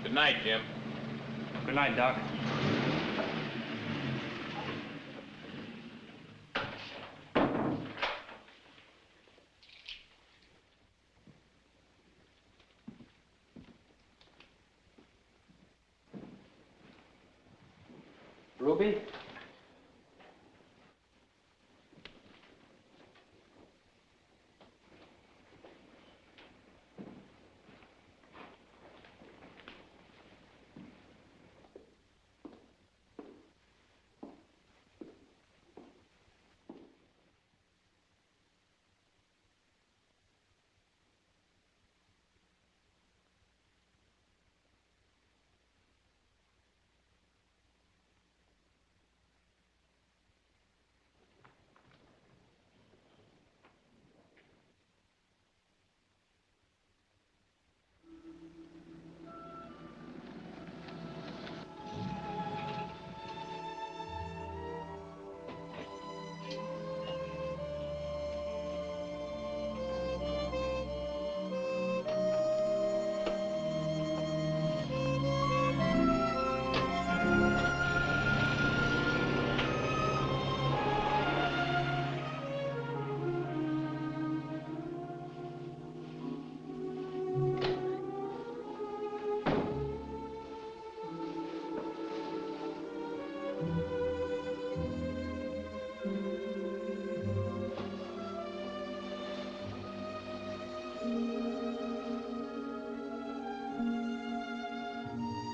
Good night, Jim. Good night, Doc. Ruby?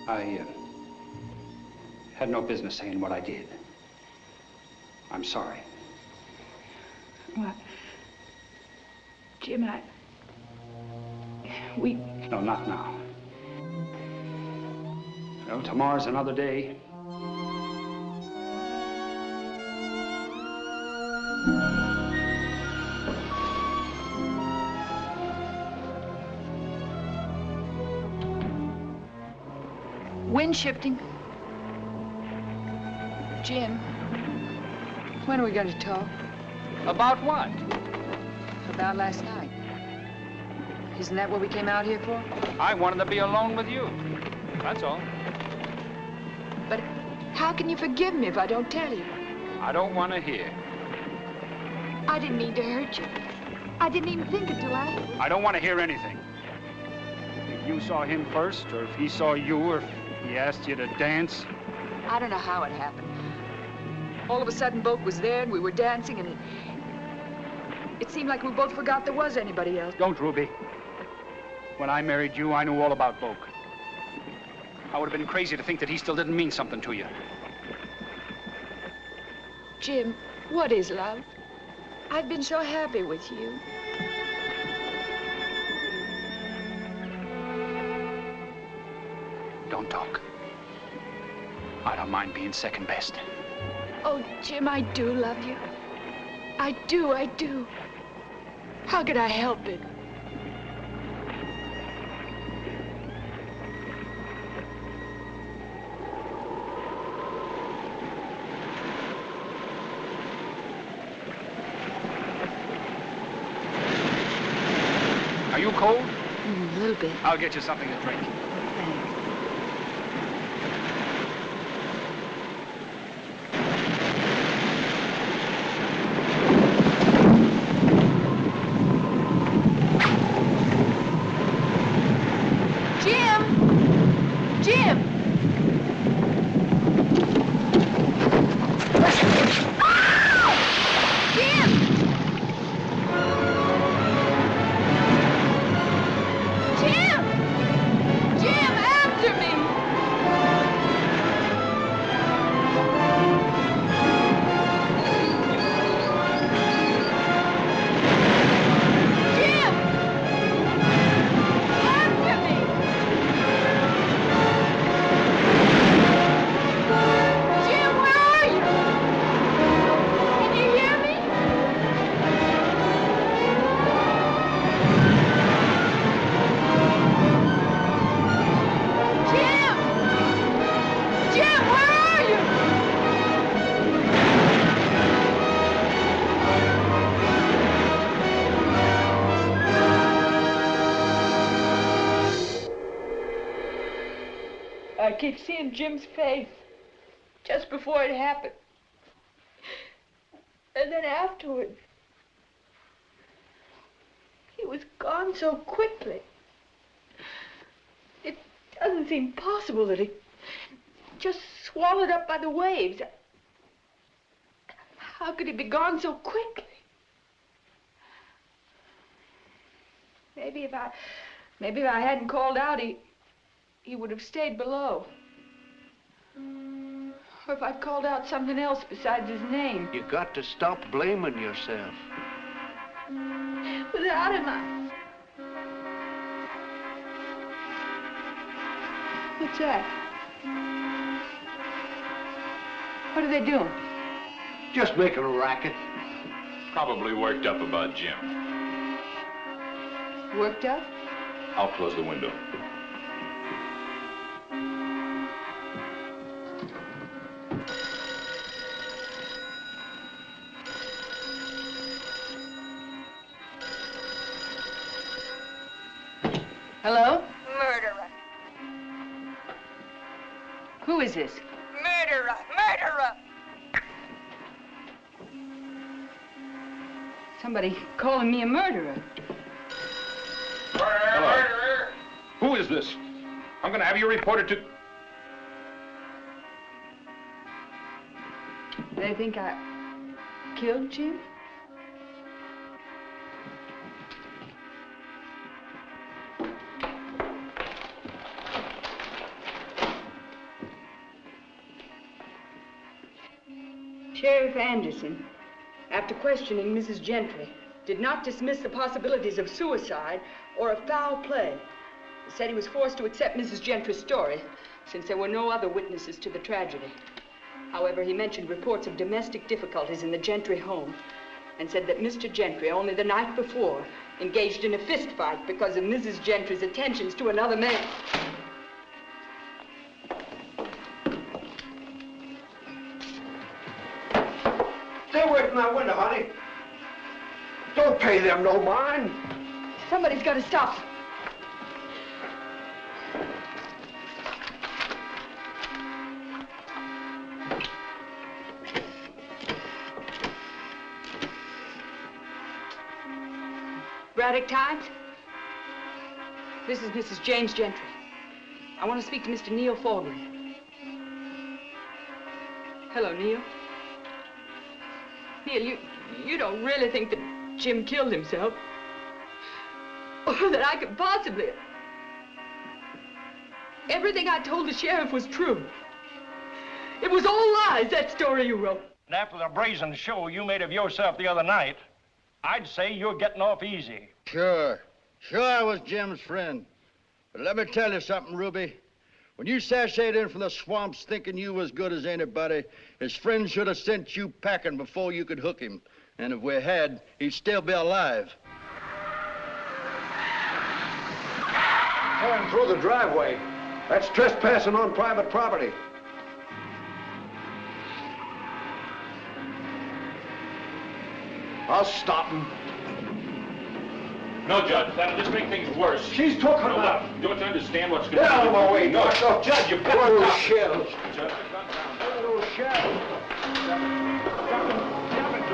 I had no business saying what I did. I'm sorry. What? Jim, No, not now. Well, tomorrow's another day. Wind shifting. Jim, when are we going to talk? About what? About last night. Isn't that what we came out here for? I wanted to be alone with you. That's all. But how can you forgive me if I don't tell you? I don't want to hear. I didn't mean to hurt you. I didn't even think until after. I don't want to hear anything. If you saw him first, or if he saw you, or if he asked you to dance. I don't know how it happened. All of a sudden, Boake was there, and we were dancing, and it seemed like we both forgot there was anybody else. Don't, Ruby. When I married you, I knew all about Boake. I would have been crazy to think that he still didn't mean something to you. Jim, what is love? I've been so happy with you. Don't talk. I don't mind being second best. Oh, Jim, I do love you. I do. How could I help it? Are you cold? A little bit. I'll get you something to drink. Thanks. I keep seeing Jim's face just before it happened. And then afterwards, he was gone so quickly. It doesn't seem possible that he just swallowed up by the waves. How could he be gone so quickly? Maybe if I hadn't called out, he would have stayed below. Or if I'd called out something else besides his name. You got to stop blaming yourself. Without him, What's that? What are they doing? Just making a racket. Probably worked up about Jim. Worked up? I'll close the window. Hello? Murderer. Who is this? Murderer. Murderer. Somebody calling me a murderer. Hello. Who is this? I'm going to have you reported to... They think I killed Jim? Sheriff Anderson, after questioning Mrs. Gentry, did not dismiss the possibilities of suicide or of foul play. He said he was forced to accept Mrs. Gentry's story since there were no other witnesses to the tragedy. However, he mentioned reports of domestic difficulties in the Gentry home and said that Mr. Gentry, only the night before, engaged in a fist fight because of Mrs. Gentry's attentions to another man. Stay away from that window, honey. Don't pay them no mind. Somebody's got to stop. Braddock Times? This is Mrs. James Gentry. I want to speak to Mr. Neil Fordley. Hello, Neil. Neil, you don't really think that Jim killed himself? Or that I could possibly... Everything I told the sheriff was true. It was all lies, that story you wrote. And after the brazen show you made of yourself the other night, I'd say you're getting off easy. Sure. Sure I was Jim's friend. But let me tell you something, Ruby. When you sashayed in from the swamps thinking you was good as anybody, his friends should have sent you packing before you could hook him. And if we had, he'd still be alive. Tearing through the driveway. That's trespassing on private property. I'll stop him. No, Judge, that'll just make things worse. She's talking about. Don't you understand what's going Get out of my way, No, no, Judge, you've got poor to little stop. shells. Judge, Little shells.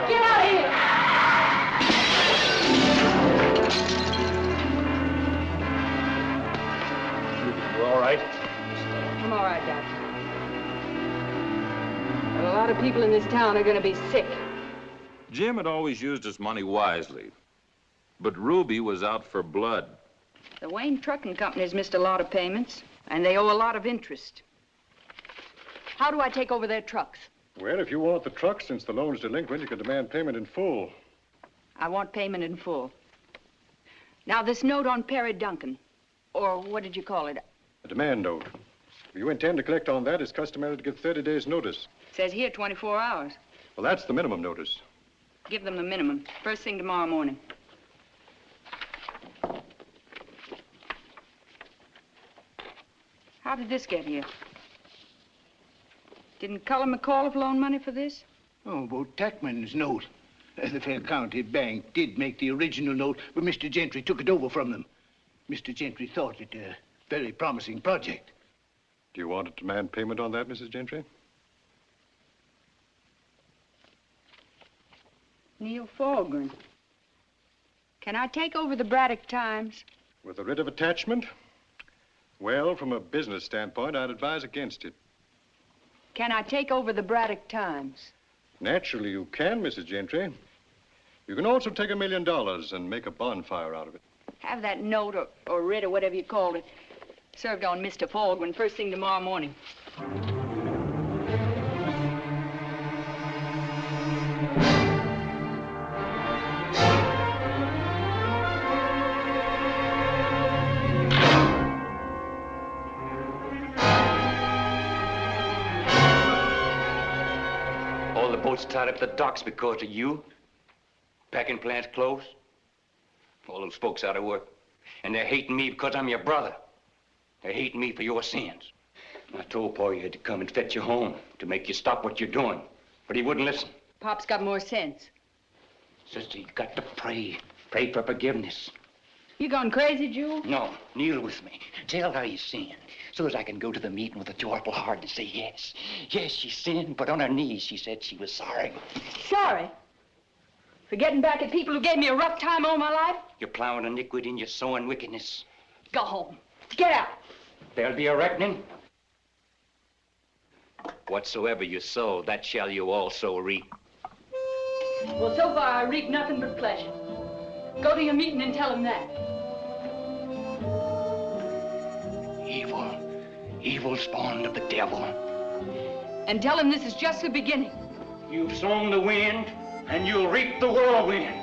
Get out of here! You all right? I'm all right, Doc. But a lot of people in this town are going to be sick. Jim had always used his money wisely, but Ruby was out for blood. The Wayne Trucking Company's missed a lot of payments, and they owe a lot of interest. How do I take over their trucks? Well, if you want the truck, since the loan's delinquent, you can demand payment in full. I want payment in full. Now, this note on Perry Duncan, or what did you call it? A demand note. If you intend to collect on that, it's customary to give 30 days' notice. Says here 24 hours. Well, that's the minimum notice. Give them the minimum. First thing tomorrow morning. How did this get here? Didn't Cullen McAuliffe loan money for this? Oh, Boake Tackman's note. The Fair County Bank did make the original note, but Mr. Gentry took it over from them. Mr. Gentry thought it a very promising project. Do you want to demand payment on that, Mrs. Gentry? Neil Fulgren. Can I take over the Braddock Times? With a writ of attachment? Well, from a business standpoint, I'd advise against it. Can I take over the Braddock Times? Naturally, you can, Mrs. Gentry. You can also take $1 million and make a bonfire out of it. Have that note or writ or whatever you called it served on Mr. Fulgren first thing tomorrow morning. All the boats tied up the docks because of you. Packing plants closed. All those folks out of work. And they're hating me because I'm your brother. They're hating me for your sins. I told Pa you had to come and fetch you home to make you stop what you're doing. But he wouldn't listen. Pop's got more sense. Sister, you got to pray. Pray for forgiveness. You gone crazy, Jewel? No, kneel with me. Tell her you sinned. So as I can go to the meeting with a joyful heart and say yes. Yes, she sinned, but on her knees she said she was sorry. Sorry? For getting back at people who gave me a rough time all my life? You're plowing iniquity and you're sowing wickedness. Go home. Get out. There'll be a reckoning. Whatsoever you sow, that shall you also reap. Well, so far I reap nothing but pleasure. Go to your meeting and tell him that. Evil. Evil spawned of the devil. And tell him this is just the beginning. You've sown the wind, and you'll reap the whirlwind.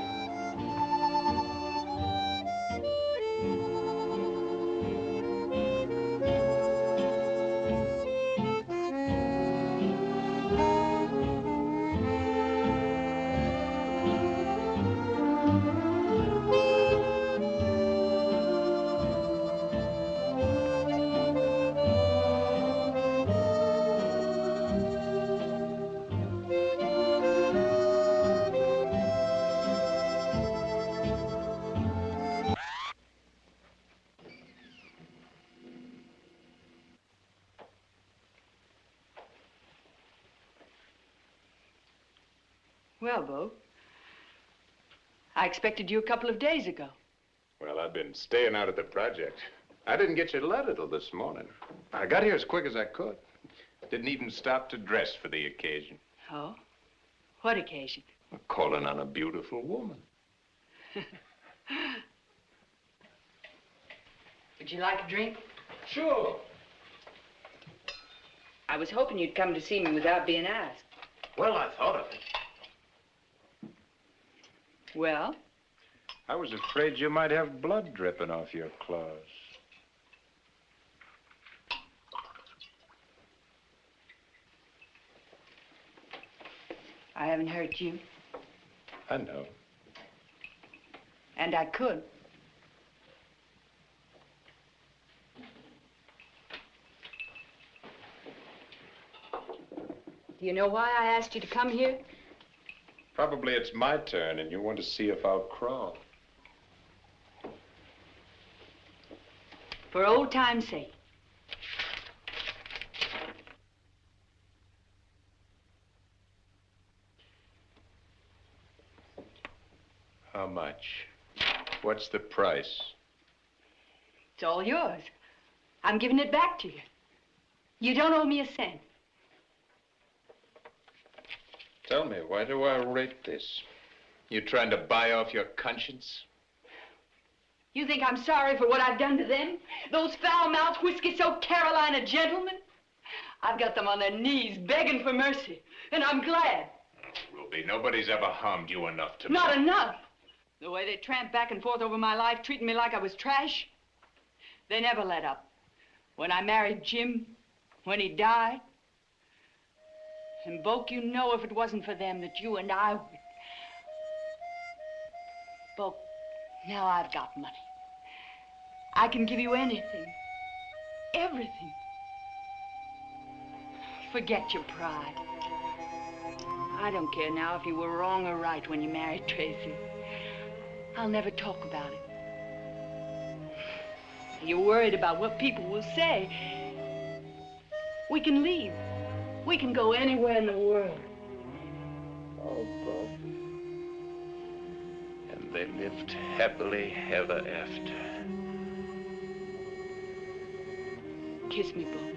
Well, Bo, I expected you a couple of days ago. Well, I've been staying out at the project. I didn't get your letter till this morning. I got here as quick as I could. Didn't even stop to dress for the occasion. Oh? What occasion? Calling on a beautiful woman. Would you like a drink? Sure. I was hoping you'd come to see me without being asked. Well, I thought of it. Well? I was afraid you might have blood dripping off your clothes. I haven't hurt you. I know. And I could. Do you know why I asked you to come here? Probably it's my turn, and you want to see if I'll crawl. For old time's sake. How much? What's the price? It's all yours. I'm giving it back to you. You don't owe me a cent. Tell me, why do I rate this? You trying to buy off your conscience? You think I'm sorry for what I've done to them? Those foul-mouthed, whiskey-soaked Carolina gentlemen? I've got them on their knees begging for mercy, and I'm glad. Ruby, nobody's ever harmed you enough to... Not enough. The way they tramped back and forth over my life, treating me like I was trash. They never let up. When I married Jim, when he died. And Boake, you know if it wasn't for them that you and I would... Boake, now I've got money. I can give you anything. Everything. Forget your pride. I don't care now if you were wrong or right when you married Tracy. I'll never talk about it. You're worried about what people will say. We can leave. We can go anywhere in the world. Oh, Boake. And they lived happily ever after. Kiss me, Boake.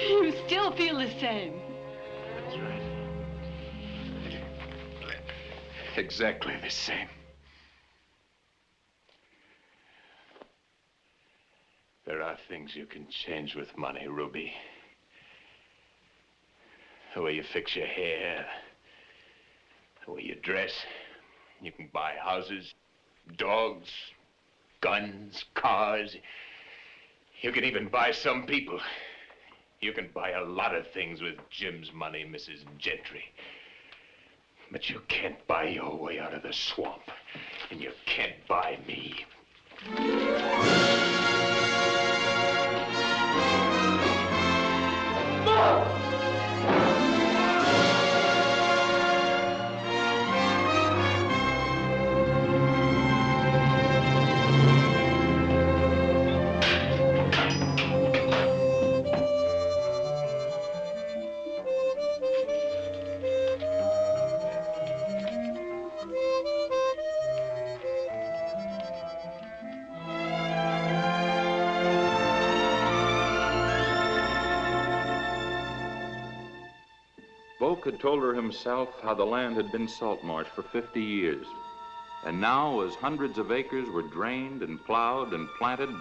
You still feel the same. That's right. Exactly the same. There are things you can change with money, Ruby. The way you fix your hair, the way you dress. You can buy houses, dogs, guns, cars. You can even buy some people. You can buy a lot of things with Jim's money, Mrs. Gentry. But you can't buy your way out of the swamp. And you can't buy me. Boake had told her himself how the land had been salt marsh for 50 years. And now, as hundreds of acres were drained and plowed and planted,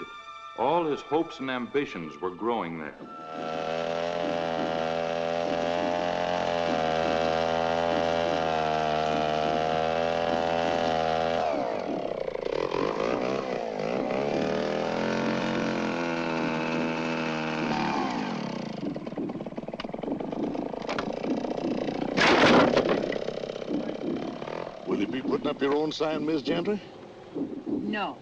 all his hopes and ambitions were growing there. Up your own sign, Miss Gentry? No.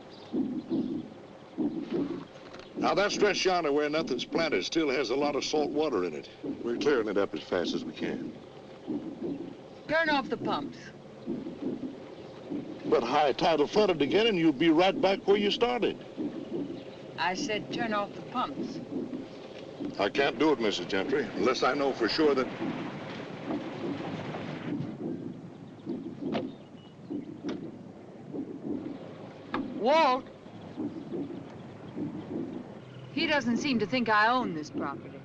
Now, that stretch yonder where nothing's planted still has a lot of salt water in it. We're clearing it up as fast as we can. Turn off the pumps. But high tide will flood it again, and you'll be right back where you started. I said turn off the pumps. I can't do it, Mrs. Gentry, unless I know for sure that... Walt, he doesn't seem to think I own this property.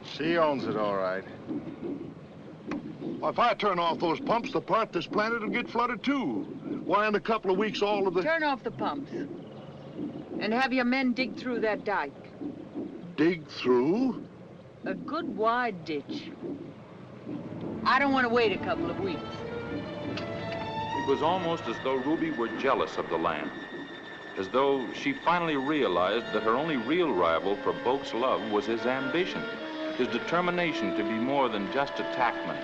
She owns it, all right. Well, if I turn off those pumps, the part that's planted will get flooded, too. Why, in a couple of weeks, all of the... Turn off the pumps. And have your men dig through that dike. dig through? A good wide ditch. I don't want to wait a couple of weeks. It was almost as though Ruby were jealous of the land, as though she finally realized that her only real rival for Boake's love was his ambition, his determination to be more than just a tackman.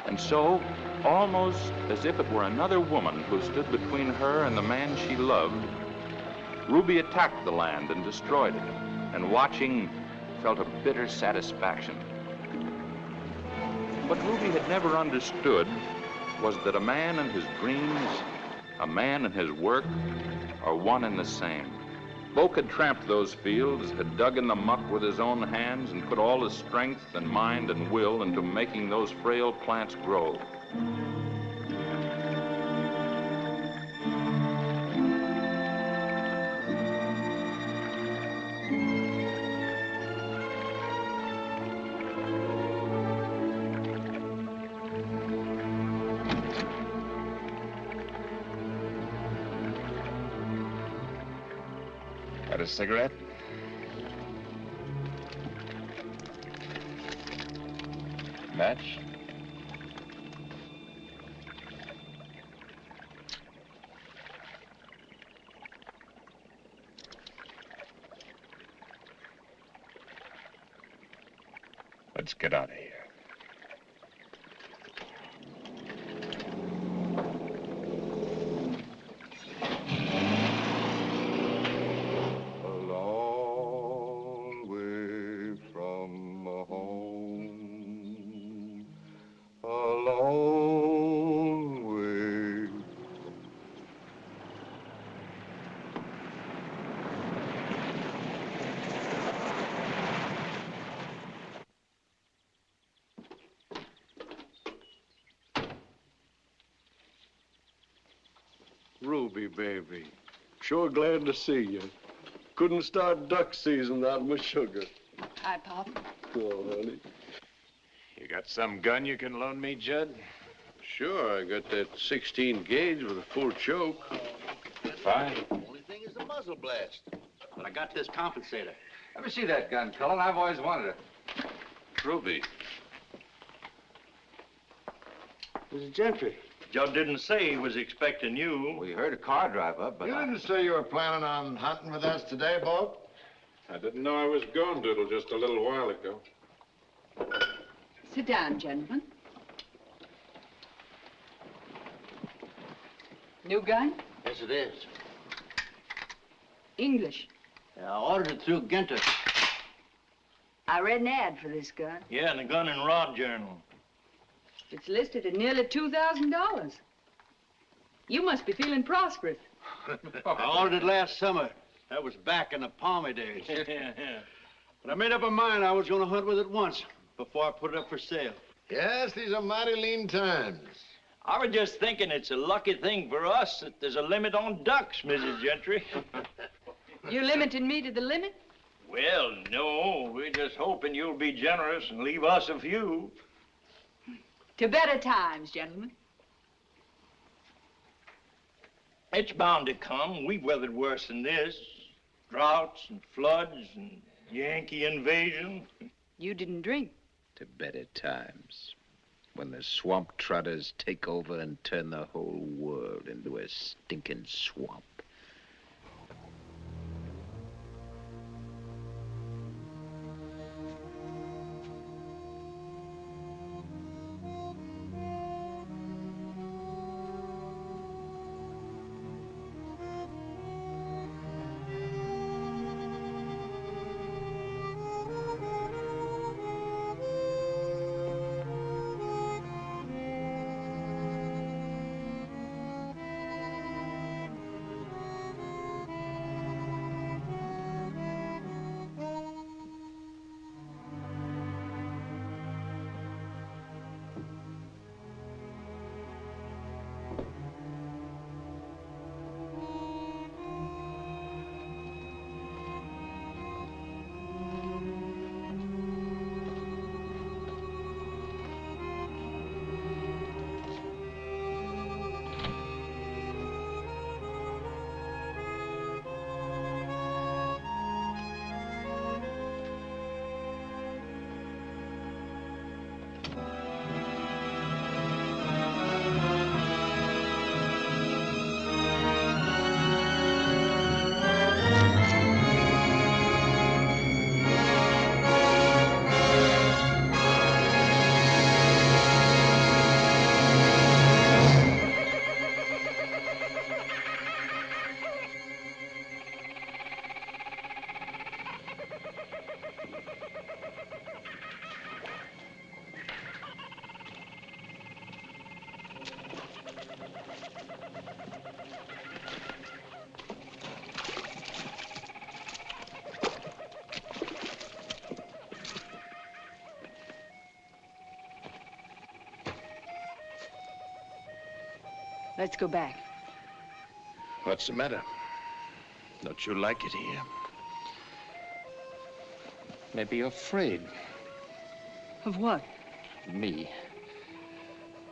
And so, almost as if it were another woman who stood between her and the man she loved, Ruby attacked the land and destroyed it, and watching, felt a bitter satisfaction. What Ruby had never understood was that a man and his dreams, a man and his work, are one and the same. Boake had tramped those fields, had dug in the muck with his own hands, and put all his strength and mind and will into making those frail plants grow. Got a cigarette? Match? Let's get out of here. Ruby, baby. Sure glad to see you. Couldn't start duck season without my sugar. Hi, Pop. Oh, honey. You got some gun you can loan me, Judd? Sure, I got that 16 gauge with a full choke. Fine. Only thing is the muzzle blast. But I got this compensator. Let me see that gun, Cullen. I've always wanted it. Ruby. Mrs. Gentry. Judd didn't say he was expecting you. We heard a car drive up, but You didn't say you were planning on hunting with us today, Boake? I didn't know I was going to till just a little while ago. Sit down, gentlemen. New gun? Yes, it is. English. I ordered it through Gentry. I read an ad for this gun. Yeah, in the Gun and Rod Journal. It's listed at nearly $2,000. You must be feeling prosperous. I ordered it last summer. That was back in the palmy days. Yeah. But I made up my mind I was going to hunt with it once before I put it up for sale. Yes, these are mighty lean times. I was just thinking it's a lucky thing for us that there's a limit on ducks, Mrs. Gentry. You limiting me to the limit? Well, no. We're just hoping you'll be generous and leave us a few. To better times, gentlemen. It's bound to come. We've weathered worse than this. Droughts and floods and Yankee invasion. You didn't drink. To better times. When the swamp trotters take over and turn the whole world into a stinking swamp. Let's go back. What's the matter? Don't you like it here? Maybe you're afraid. Of what? Of me.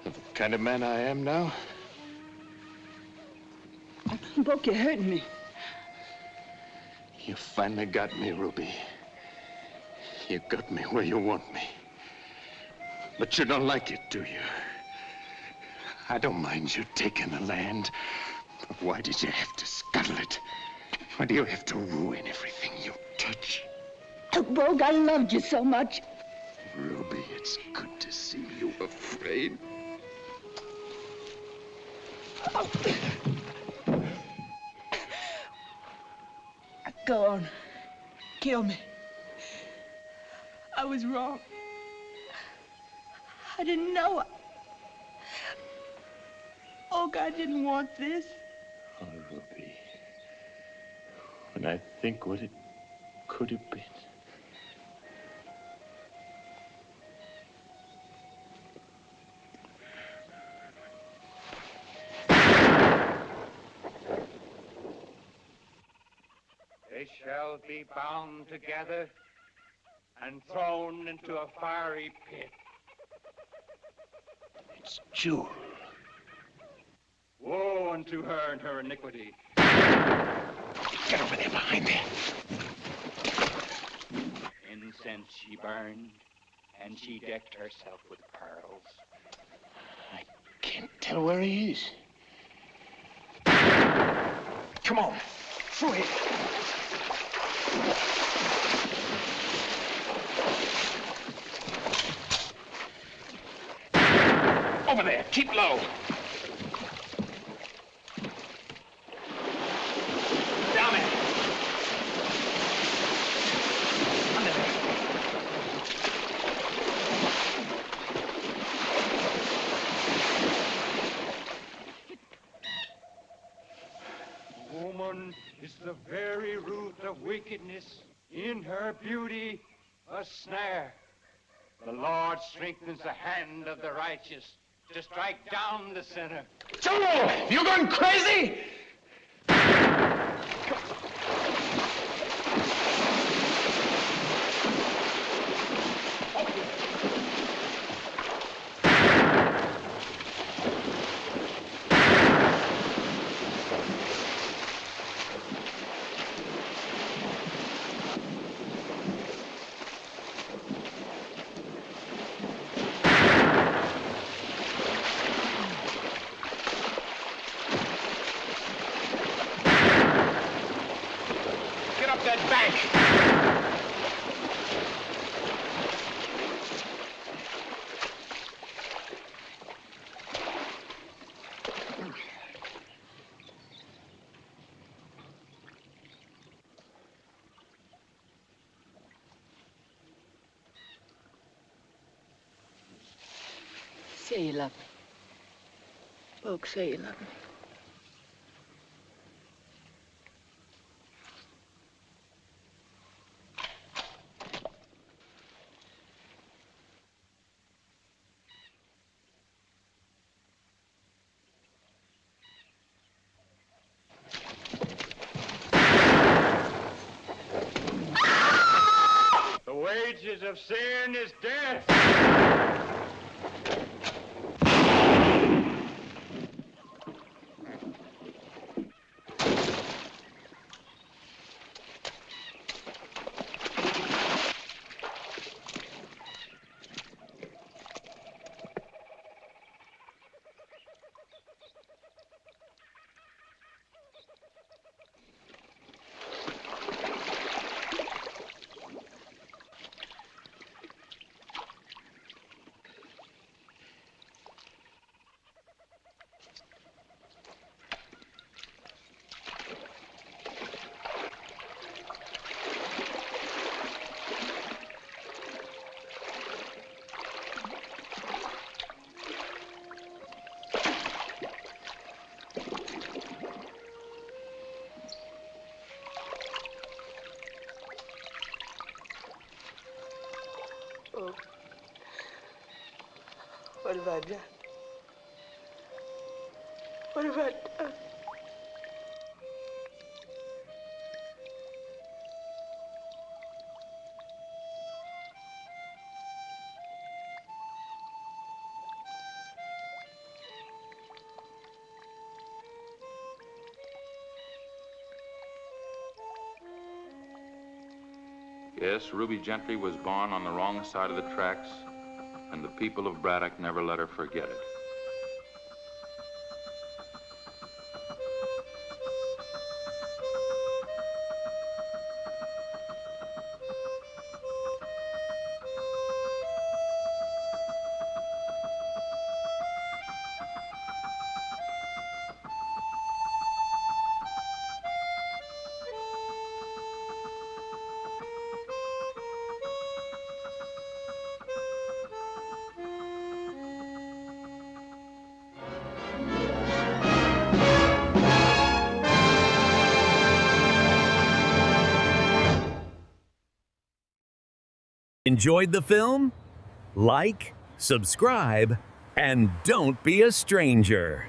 Of the kind of man I am now. Boake, you're hurting me. You finally got me, Ruby. You got me where you want me. But you don't like it, do you? I don't mind you taking the land. But why did you have to scuttle it? Why do you have to ruin everything you touch? Oh, Boake, I loved you so much. Ruby, it's good to see you afraid. Oh. Go on. Kill me. I was wrong. I didn't know. Oh, God didn't want this. Oh, Ruby. When I think what it could have been. They shall be bound together and thrown into a fiery pit. It's Jewel. Woe unto her and her iniquity. Get over there behind there. Incense she burned, and she decked herself with pearls. I can't tell where he is. Come on, through here. Over there, keep low. Down there. Under there. Woman is the very root of wickedness. In her beauty, a snare. The Lord strengthens the hand of the righteous to strike down the sinner. Joel, you gone crazy? Say you love me. Boake, say you love me. The wages of sin is death. What have I done? What have I done? Yes, Ruby Gentry was born on the wrong side of the tracks, and the people of Braddock never let her forget it. Enjoyed the film? Like, subscribe, and don't be a stranger.